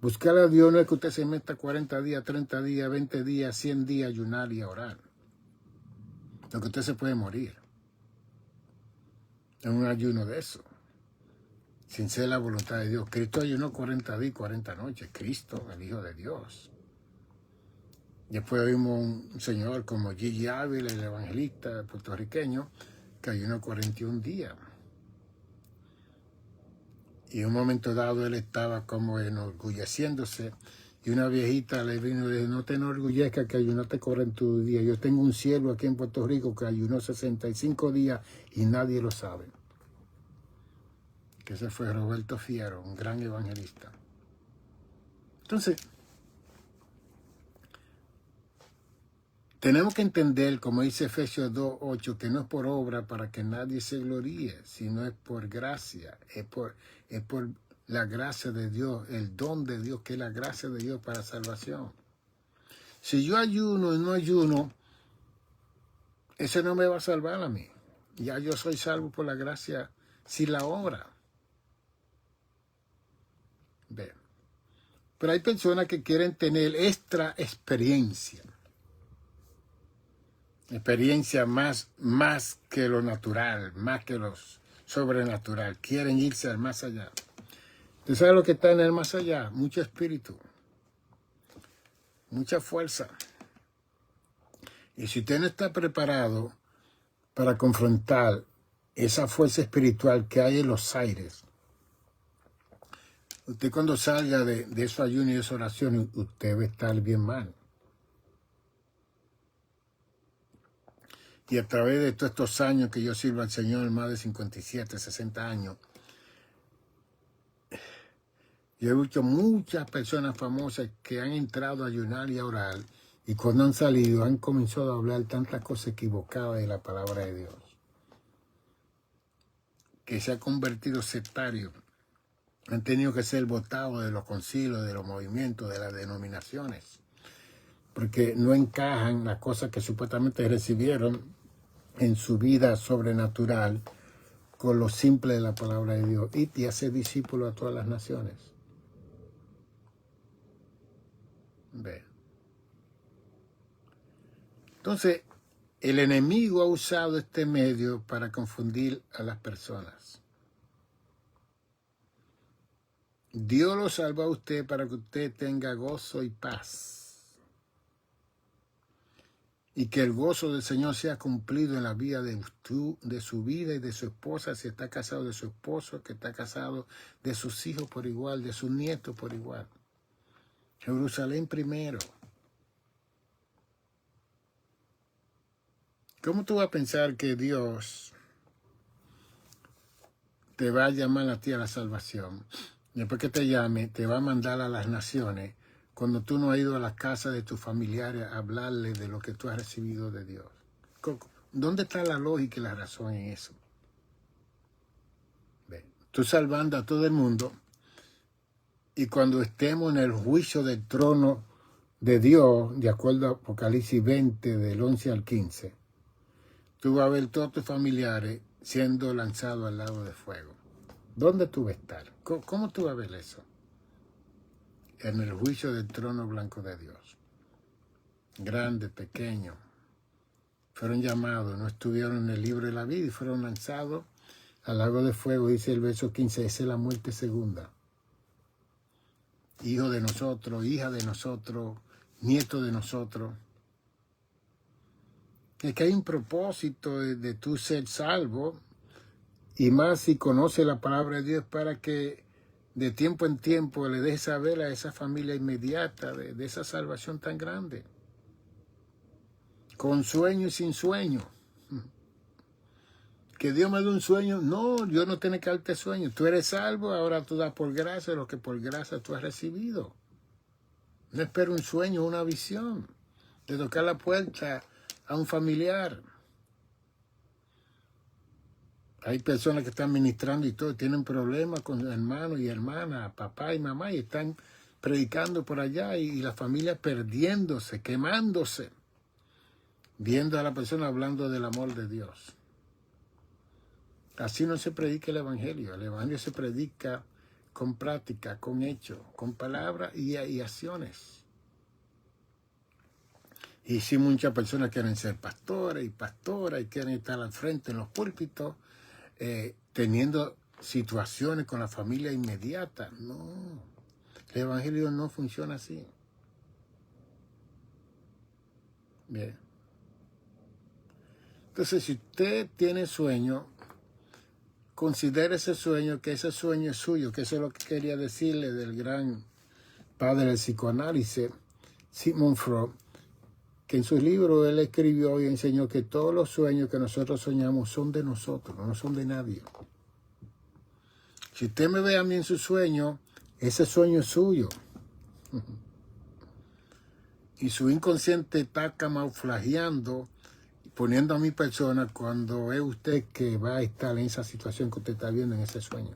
buscar a Dios no es que usted se meta 40 días, 30 días, 20 días, 100 días a ayunar y a orar. Lo que usted se puede morir en un ayuno de eso, sin ser la voluntad de Dios. Cristo ayunó 40 días, 40 noches. Cristo, el Hijo de Dios. Después vimos un señor como Gigi Ávila, el evangelista puertorriqueño, que ayunó 41 días. Y en un momento dado él estaba como enorgulleciéndose. Y una viejita le vino y le dijo, no te enorgullezcas que ayunaste 42 días. Yo tengo un siervo aquí en Puerto Rico que ayunó 65 días y nadie lo sabe. Que ese fue Roberto Fierro, un gran evangelista. Entonces, tenemos que entender, como dice Efesios 2:8, que no es por obra para que nadie se gloríe, sino es por gracia, es por la gracia de Dios, el don de Dios, que es la gracia de Dios para salvación. Si yo ayuno y no ayuno, eso no me va a salvar a mí. Ya yo soy salvo por la gracia sin la obra. Ve. Pero hay personas que quieren tener extra experiencia más que lo natural, más que lo sobrenatural. Quieren irse al más allá. ¿Tú sabes lo que está en el más allá? Mucho espíritu, mucha fuerza. Y si usted no está preparado para confrontar esa fuerza espiritual que hay en los aires, usted cuando salga de esos ayunos y de esas oraciones, usted va a estar bien mal. Y a través de todos estos años que yo sirvo al Señor, más de 57, 60 años, Yo he visto muchas personas famosas que han entrado a ayunar y a orar y cuando han salido han comenzado a hablar tantas cosas equivocadas de la palabra de Dios, que se ha convertido sectario. Han tenido que ser votados de los concilios, de los movimientos, de las denominaciones, porque no encajan las cosas que supuestamente recibieron en su vida sobrenatural con lo simple de la palabra de Dios. Y hacer discípulos a todas las naciones. Ve. Entonces, el enemigo ha usado este medio para confundir a las personas. Dios lo salva a usted para que usted tenga gozo y paz. Y que el gozo del Señor sea cumplido en la vida de su vida y de su esposa, si está casado, de su esposo, que está casado, de sus hijos por igual, de sus nietos por igual. Jerusalén primero. ¿Cómo tú vas a pensar que Dios te va a llamar a ti a la salvación? Después que te llame, te va a mandar a las naciones cuando tú no has ido a la casa de tus familiares a hablarle de lo que tú has recibido de Dios. ¿Dónde está la lógica y la razón en eso? Ve, tú salvando a todo el mundo y cuando estemos en el juicio del trono de Dios, de acuerdo a Apocalipsis 20, del 11 al 15, tú vas a ver todos tus familiares siendo lanzados al lago de fuego. ¿Dónde tú vas a estar? ¿Cómo tú vas a ver eso? En el juicio del trono blanco de Dios. Grandes, pequeños, fueron llamados, no estuvieron en el libro de la vida y fueron lanzados al lago de fuego, dice el verso 15, esa es la muerte segunda. Hijo de nosotros, hija de nosotros, nieto de nosotros. Es que hay un propósito de tú ser salvo, y más si conoce la palabra de Dios para que de tiempo en tiempo le deje saber a esa familia inmediata de esa salvación tan grande. Con sueño y sin sueño. Que Dios me dé un sueño. No, Dios no tiene que darte sueño. Tú eres salvo, ahora tú das por gracia lo que por gracia tú has recibido. No espero un sueño, una visión de tocar la puerta a un familiar. Hay personas que están ministrando y todo, tienen problemas con hermanos y hermanas, papá y mamá, y están predicando por allá y la familia perdiéndose, quemándose, viendo a la persona hablando del amor de Dios. Así no se predica el Evangelio se predica con práctica, con hechos, con palabras y acciones. Y si muchas personas quieren ser pastores y pastoras y quieren estar al frente en los púlpitos, teniendo situaciones con la familia inmediata. No, el Evangelio no funciona así. Bien. Entonces, si usted tiene sueño, considere ese sueño, que ese sueño es suyo, que eso es lo que quería decirle del gran padre del psicoanálisis, Sigmund Freud, que en su libro él escribió y enseñó que todos los sueños que nosotros soñamos son de nosotros, no son de nadie. Si usted me ve a mí en su sueño, ese sueño es suyo. Y su inconsciente está camuflajeando, poniendo a mi persona cuando es usted que va a estar en esa situación que usted está viendo en ese sueño.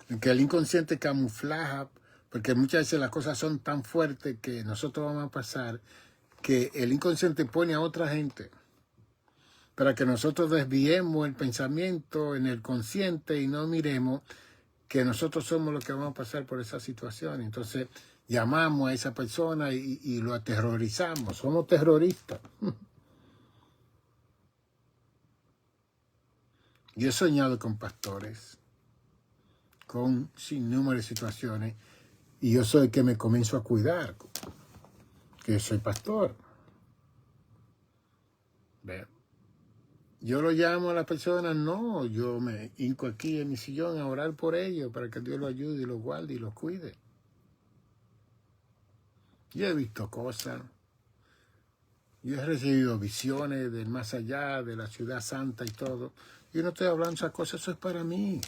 En que el inconsciente camuflaja, porque muchas veces las cosas son tan fuertes que nosotros vamos a pasar, que el inconsciente pone a otra gente para que nosotros desviemos el pensamiento en el consciente y no miremos que nosotros somos los que vamos a pasar por esa situación. Entonces llamamos a esa persona y lo aterrorizamos. Somos terroristas. Yo he soñado con pastores, con sin número de situaciones, y yo soy el que me comienzo a cuidar, que yo soy pastor. Ve. Yo lo llamo a las personas, no, yo me hinco aquí en mi sillón a orar por ellos para que Dios los ayude y los guarde y los cuide. Yo he visto cosas, yo he recibido visiones del más allá, de la ciudad santa y todo. Yo no estoy hablando de esas cosas, eso es para mí.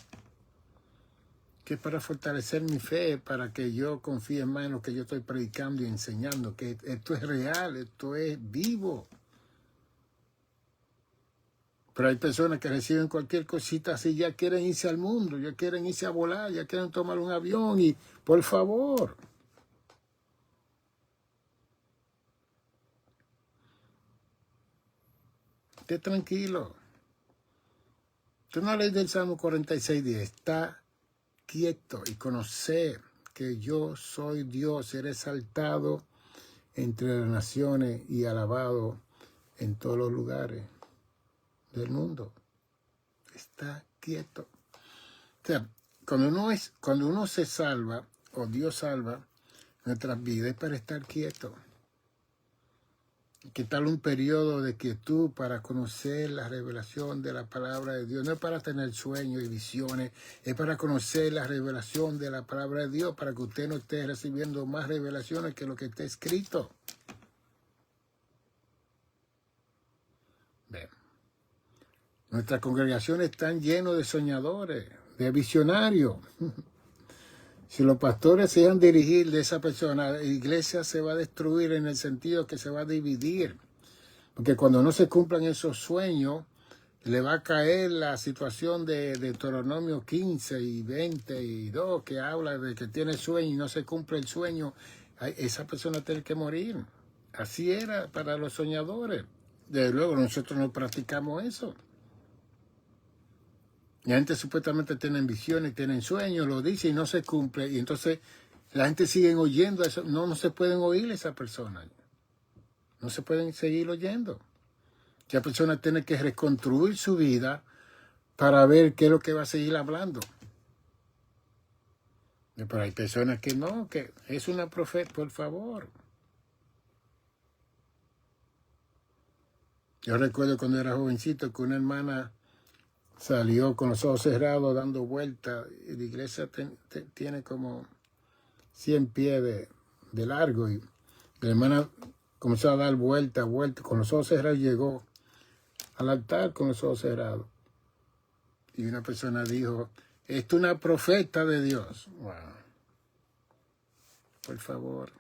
que es para fortalecer mi fe, para que yo confíe más en lo que yo estoy predicando y enseñando, que esto es real, esto es vivo. Pero hay personas que reciben cualquier cosita así, ya quieren irse al mundo, ya quieren irse a volar, ya quieren tomar un avión y, por favor. Esté tranquilo. Tú no lees del Salmo 46:10. Está quieto y conocer que yo soy Dios, seré exaltado entre las naciones y alabado en todos los lugares del mundo. Está quieto. O sea, cuando uno se salva, o Dios salva nuestras vidas, es para estar quieto. ¿Qué tal un periodo de quietud para conocer la revelación de la palabra de Dios? No es para tener sueños y visiones, es para conocer la revelación de la palabra de Dios, para que usted no esté recibiendo más revelaciones que lo que está escrito. Bien. Nuestras congregaciones están llenas de soñadores, de visionarios. Si los pastores se dejan dirigir de esa persona, la iglesia se va a destruir en el sentido que se va a dividir. Porque cuando no se cumplan esos sueños, le va a caer la situación de Deuteronomio 15 y 22, que habla de que tiene sueño y no se cumple el sueño. Esa persona tiene que morir. Así era para los soñadores. Desde luego nosotros no practicamos eso. La gente supuestamente tiene visiones, tienen sueños, lo dice y no se cumple. Y entonces la gente sigue oyendo eso. No se pueden oír esas personas. No se pueden seguir oyendo. La persona tiene que reconstruir su vida para ver qué es lo que va a seguir hablando. Pero hay personas que no, que es una profeta, por favor. Yo recuerdo cuando era jovencito que una hermana salió con los ojos cerrados dando vueltas. Y la iglesia tiene como 100 pies de largo. Y la hermana comenzó a dar vueltas, con los ojos cerrados, llegó al altar con los ojos cerrados. Y una persona dijo, esto es una profeta de Dios. Wow. Por favor.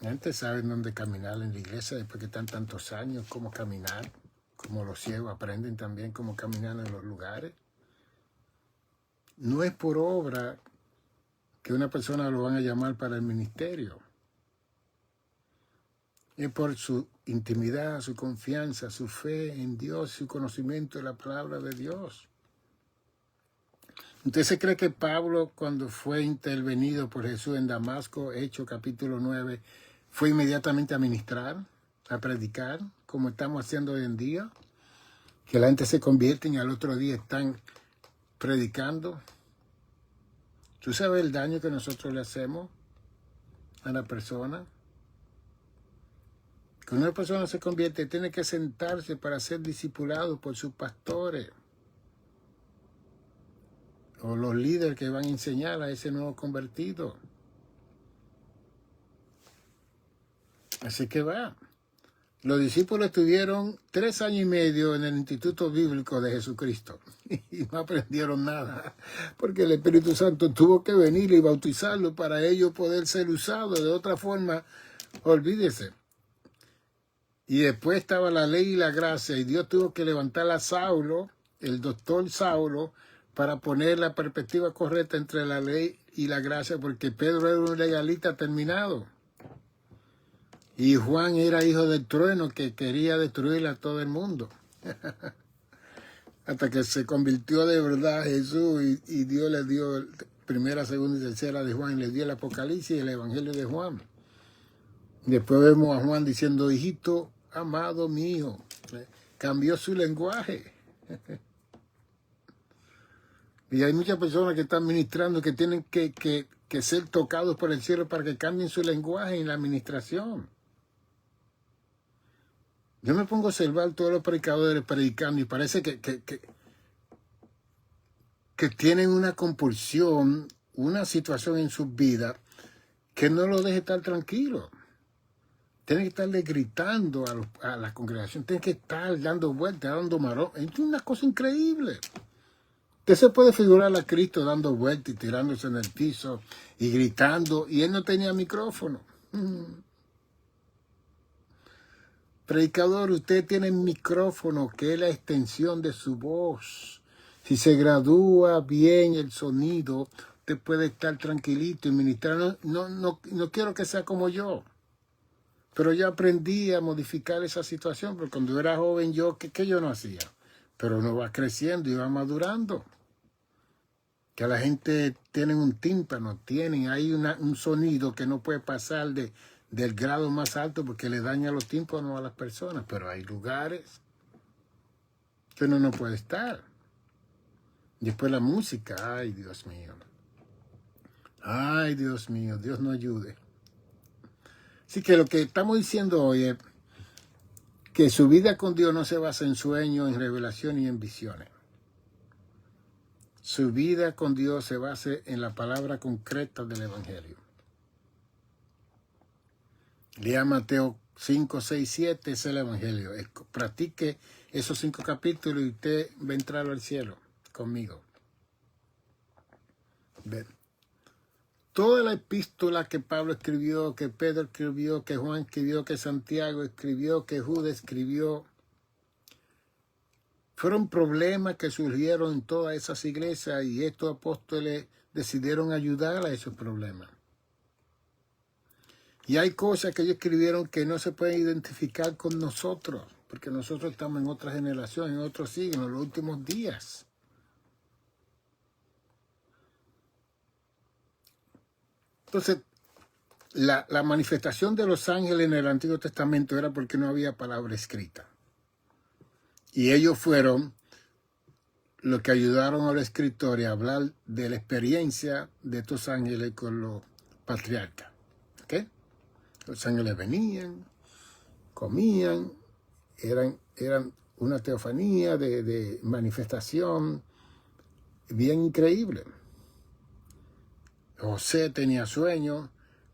La gente sabe dónde caminar en la iglesia después que están tantos años, cómo caminar. Como los ciegos aprenden también cómo caminar en los lugares. No es por obra que una persona lo van a llamar para el ministerio. Es por su intimidad, su confianza, su fe en Dios, su conocimiento de la palabra de Dios. ¿Usted se cree que Pablo, cuando fue intervenido por Jesús en Damasco, Hechos capítulo 9, fue inmediatamente a ministrar, a predicar, como estamos haciendo hoy en día? Que la gente se convierte y al otro día están predicando. ¿Tú sabes el daño que nosotros le hacemos a la persona? Cuando una persona se convierte, tiene que sentarse para ser discipulado por sus pastores o los líderes que van a enseñar a ese nuevo convertido. Así que va. Los discípulos estuvieron 3 años y medio en el Instituto Bíblico de Jesucristo y no aprendieron nada, porque el Espíritu Santo tuvo que venir y bautizarlo para ellos poder ser usados. De otra forma, olvídese. Y después estaba la ley y la gracia, y Dios tuvo que levantar a Saulo, el doctor Saulo, para poner la perspectiva correcta entre la ley y la gracia, porque Pedro era un legalista terminado. Y Juan era hijo del trueno que quería destruir a todo el mundo. Hasta que se convirtió de verdad Jesús y Dios le dio primera, segunda y tercera de Juan, le dio el Apocalipsis y el Evangelio de Juan. Después vemos a Juan diciendo, hijito amado mío, cambió su lenguaje. Y hay muchas personas que están ministrando que tienen que ser tocados por el cielo para que cambien su lenguaje en la administración. Yo me pongo a observar todos los predicadores predicando y parece que tienen una compulsión, una situación en sus vidas que no los deje estar tranquilos. Tienen que estarle gritando a la congregación, tienen que estar dando vueltas, dando marón. Es una cosa increíble. Usted se puede figurar a Cristo dando vueltas y tirándose en el piso y gritando, y él no tenía micrófono. Predicador, usted tiene micrófono, que es la extensión de su voz. Si se gradúa bien el sonido, usted puede estar tranquilito y ministrar. No quiero que sea como yo. Pero yo aprendí a modificar esa situación, porque cuando yo era joven, ¿qué yo no hacía? Pero uno va creciendo y va madurando. Que la gente tiene un tímpano, hay un sonido que no puede pasar del grado más alto porque le daña los tímpanos a las personas. Pero hay lugares que uno no puede estar. Después la música, ay Dios mío. Ay Dios mío, Dios nos ayude. Así que lo que estamos diciendo hoy es que su vida con Dios no se basa en sueños, en revelación y en visiones. Su vida con Dios se basa en la palabra concreta del Evangelio. Lea Mateo 5, 6, 7, es el Evangelio. Practique esos 5 capítulos y usted va a entrar al cielo conmigo. Ven. Toda la epístola que Pablo escribió, que Pedro escribió, que Juan escribió, que Santiago escribió, que Judas escribió, fueron problemas que surgieron en todas esas iglesias y estos apóstoles decidieron ayudar a esos problemas. Y hay cosas que ellos escribieron que no se pueden identificar con nosotros, porque nosotros estamos en otra generación, en otro siglo, en los últimos días. Entonces, la manifestación de los ángeles en el Antiguo Testamento era porque no había palabra escrita. Y ellos fueron los que ayudaron a los escritores a hablar de la experiencia de estos ángeles con los patriarcas. ¿Okay? Los ángeles venían, comían, eran una teofanía de manifestación bien increíble. José tenía sueños.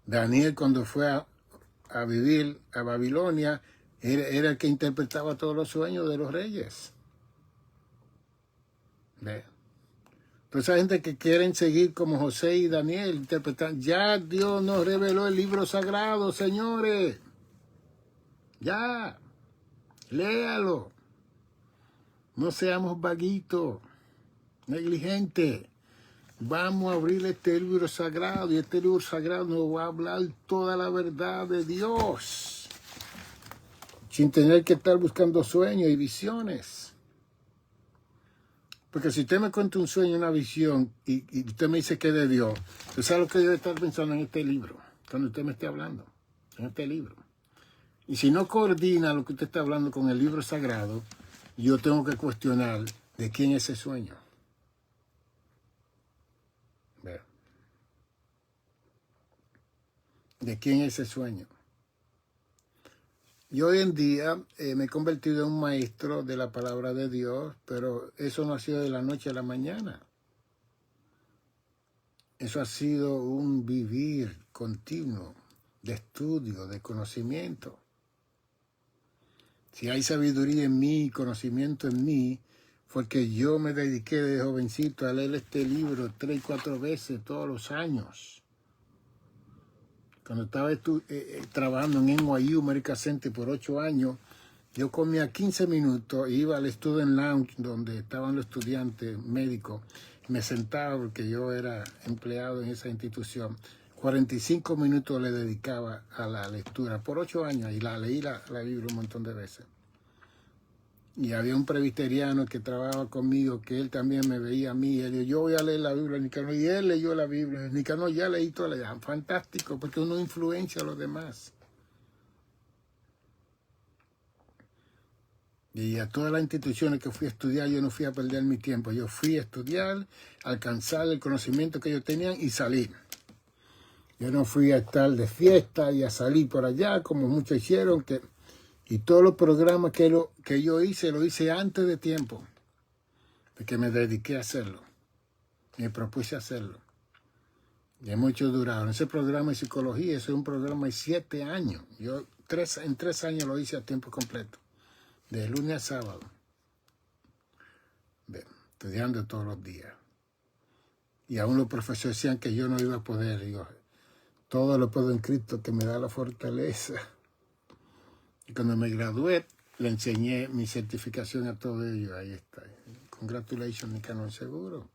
Daniel, cuando fue a vivir a Babilonia, era el que interpretaba todos los sueños de los reyes. ¿Ve? Entonces hay gente que quieren seguir como José y Daniel, interpretando. Ya Dios nos reveló el libro sagrado, señores. Ya. Léalo. No seamos vaguitos, negligentes. Vamos a abrir este libro sagrado y este libro sagrado nos va a hablar toda la verdad de Dios, sin tener que estar buscando sueños y visiones. Porque si usted me cuenta un sueño, una visión, y usted me dice que es de Dios, usted sabe lo que yo debe estar pensando en este libro, cuando usted me esté hablando, en este libro. Y si no coordina lo que usted está hablando con el libro sagrado, yo tengo que cuestionar de quién es ese sueño. ¿De quién es ese sueño? Y hoy en día me he convertido en un maestro de la palabra de Dios, pero eso no ha sido de la noche a la mañana. Eso ha sido un vivir continuo de estudio, de conocimiento. Si hay sabiduría en mí, conocimiento en mí, porque yo me dediqué de jovencito a leer este libro 3 y 4 veces todos los años. Cuando estaba trabajando en NYU America Center por 8 años, yo comía 15 minutos, iba al Student Lounge donde estaban los estudiantes médicos, me sentaba porque yo era empleado en esa institución. 45 minutos le dedicaba a la lectura por 8 años y leí la Biblia un montón de veces. Y había un presbiteriano que trabajaba conmigo, que él también me veía a mí. Él dijo, yo voy a leer la Biblia, Nicanor. Y él leyó la Biblia. Nicanor, ya leí toda la Biblia. Fantástico, porque uno influencia a los demás. Y a todas las instituciones que fui a estudiar, yo no fui a perder mi tiempo. Yo fui a estudiar, alcanzar el conocimiento que ellos tenían y salir. Yo no fui a estar de fiesta y a salir por allá, como muchos hicieron, y todos los programas que yo hice, lo hice antes de tiempo, porque me dediqué a hacerlo, me propuse hacerlo. Y muchos duraron. Ese programa de psicología, ese es un programa de 7 años. Yo en 3 años lo hice a tiempo completo, de lunes a sábado. Bien. estudiando todos los días. Y aún los profesores decían que yo no iba a poder. Digo, todo lo puedo en Cristo que me da la fortaleza. Y cuando me gradué, le enseñé mi certificación a todos ellos. Ahí está. Congratulations, Nicanor Seguro.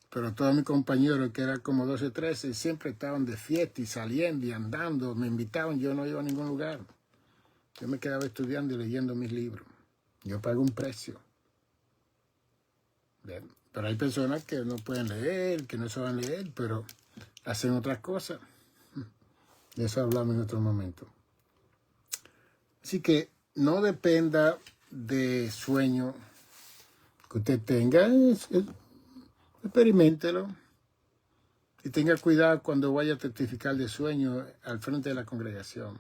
Pero todos mis compañeros, que eran como 12, 13, siempre estaban de fiesta y saliendo y andando. Me invitaban, yo no iba a ningún lugar. Yo me quedaba estudiando y leyendo mis libros. Yo pago un precio. Bien. Pero hay personas que no pueden leer, que no saben leer, pero hacen otras cosas. De eso hablamos en otro momento. Así que no dependa de sueño que usted tenga. Experiméntelo. Y tenga cuidado cuando vaya a testificar de sueño al frente de la congregación.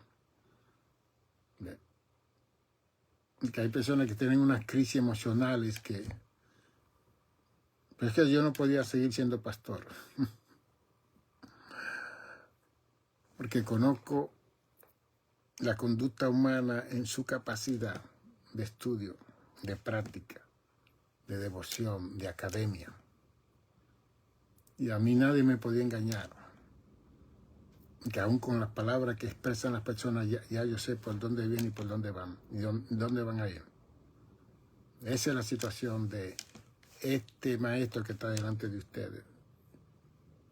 Bien. Que hay personas que tienen unas crisis emocionales que... Pero es que yo no podía seguir siendo pastor. Porque conozco la conducta humana en su capacidad de estudio, de práctica, de devoción, de academia. Y a mí nadie me podía engañar. Que aún con las palabras que expresan las personas, ya yo sé por dónde vienen y por dónde van, y dónde van a ir. Esa es la situación de este maestro que está delante de ustedes.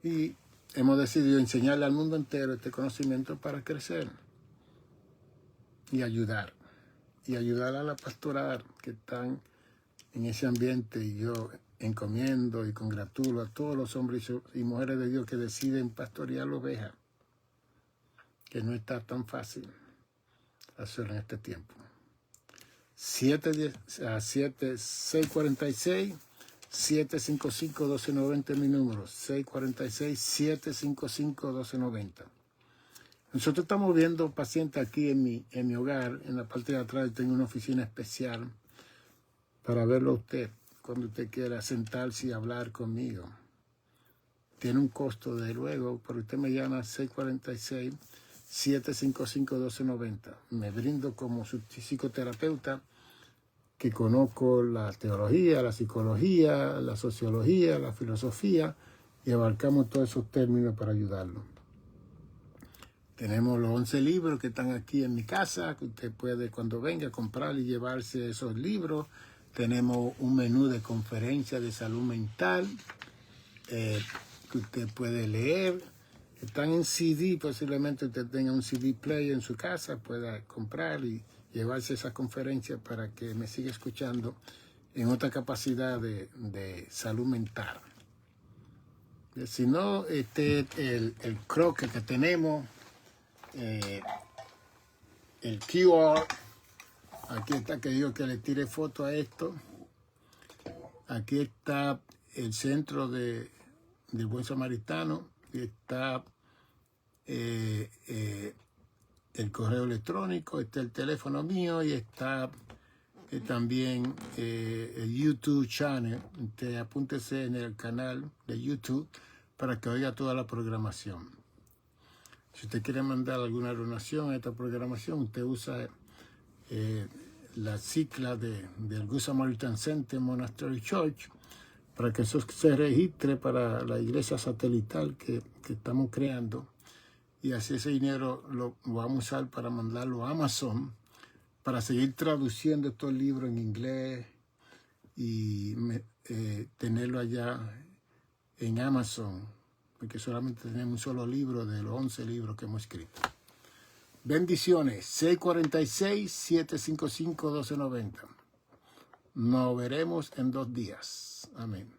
Y hemos decidido enseñarle al mundo entero este conocimiento para crecer y ayudar. Y ayudar a la pastoral que están en ese ambiente. Y yo encomiendo y congratulo a todos los hombres y mujeres de Dios que deciden pastorear la oveja. Que no está tan fácil hacerlo en este tiempo. 646-755-1290 es mi número. 646-755-1290. Nosotros estamos viendo pacientes aquí en mi hogar. En la parte de atrás tengo una oficina especial para verlo a usted cuando usted quiera sentarse y hablar conmigo. Tiene un costo, desde luego, pero usted me llama 646-755-1290. Me brindo como su psicoterapeuta, que conozco la teología, la psicología, la sociología, la filosofía, y abarcamos todos esos términos para ayudarlo. Tenemos los 11 libros que están aquí en mi casa, que usted puede cuando venga comprar y llevarse esos libros. Tenemos un menú de conferencias de salud mental que usted puede leer. Están en CD, posiblemente usted tenga un CD player en su casa, pueda comprar y llevarse esa conferencia para que me siga escuchando en otra capacidad de salud mental. Si no, el croquis que tenemos, el QR, aquí está, que digo que le tire foto a esto. Aquí está el centro del Buen Samaritano, y está el correo electrónico, está el teléfono mío y está también el YouTube channel. Usted apúntese en el canal de YouTube para que oiga toda la programación. Si usted quiere mandar alguna donación a esta programación, usted usa la sigla del Good Samaritan Center Monastery Church para que eso se registre para la iglesia satelital que estamos creando. Y así ese dinero lo vamos a usar para mandarlo a Amazon, para seguir traduciendo estos libros en inglés y tenerlo allá en Amazon, porque solamente tenemos un solo libro de los 11 libros que hemos escrito. Bendiciones. 646-755-1290. Nos veremos en 2 días. Amén.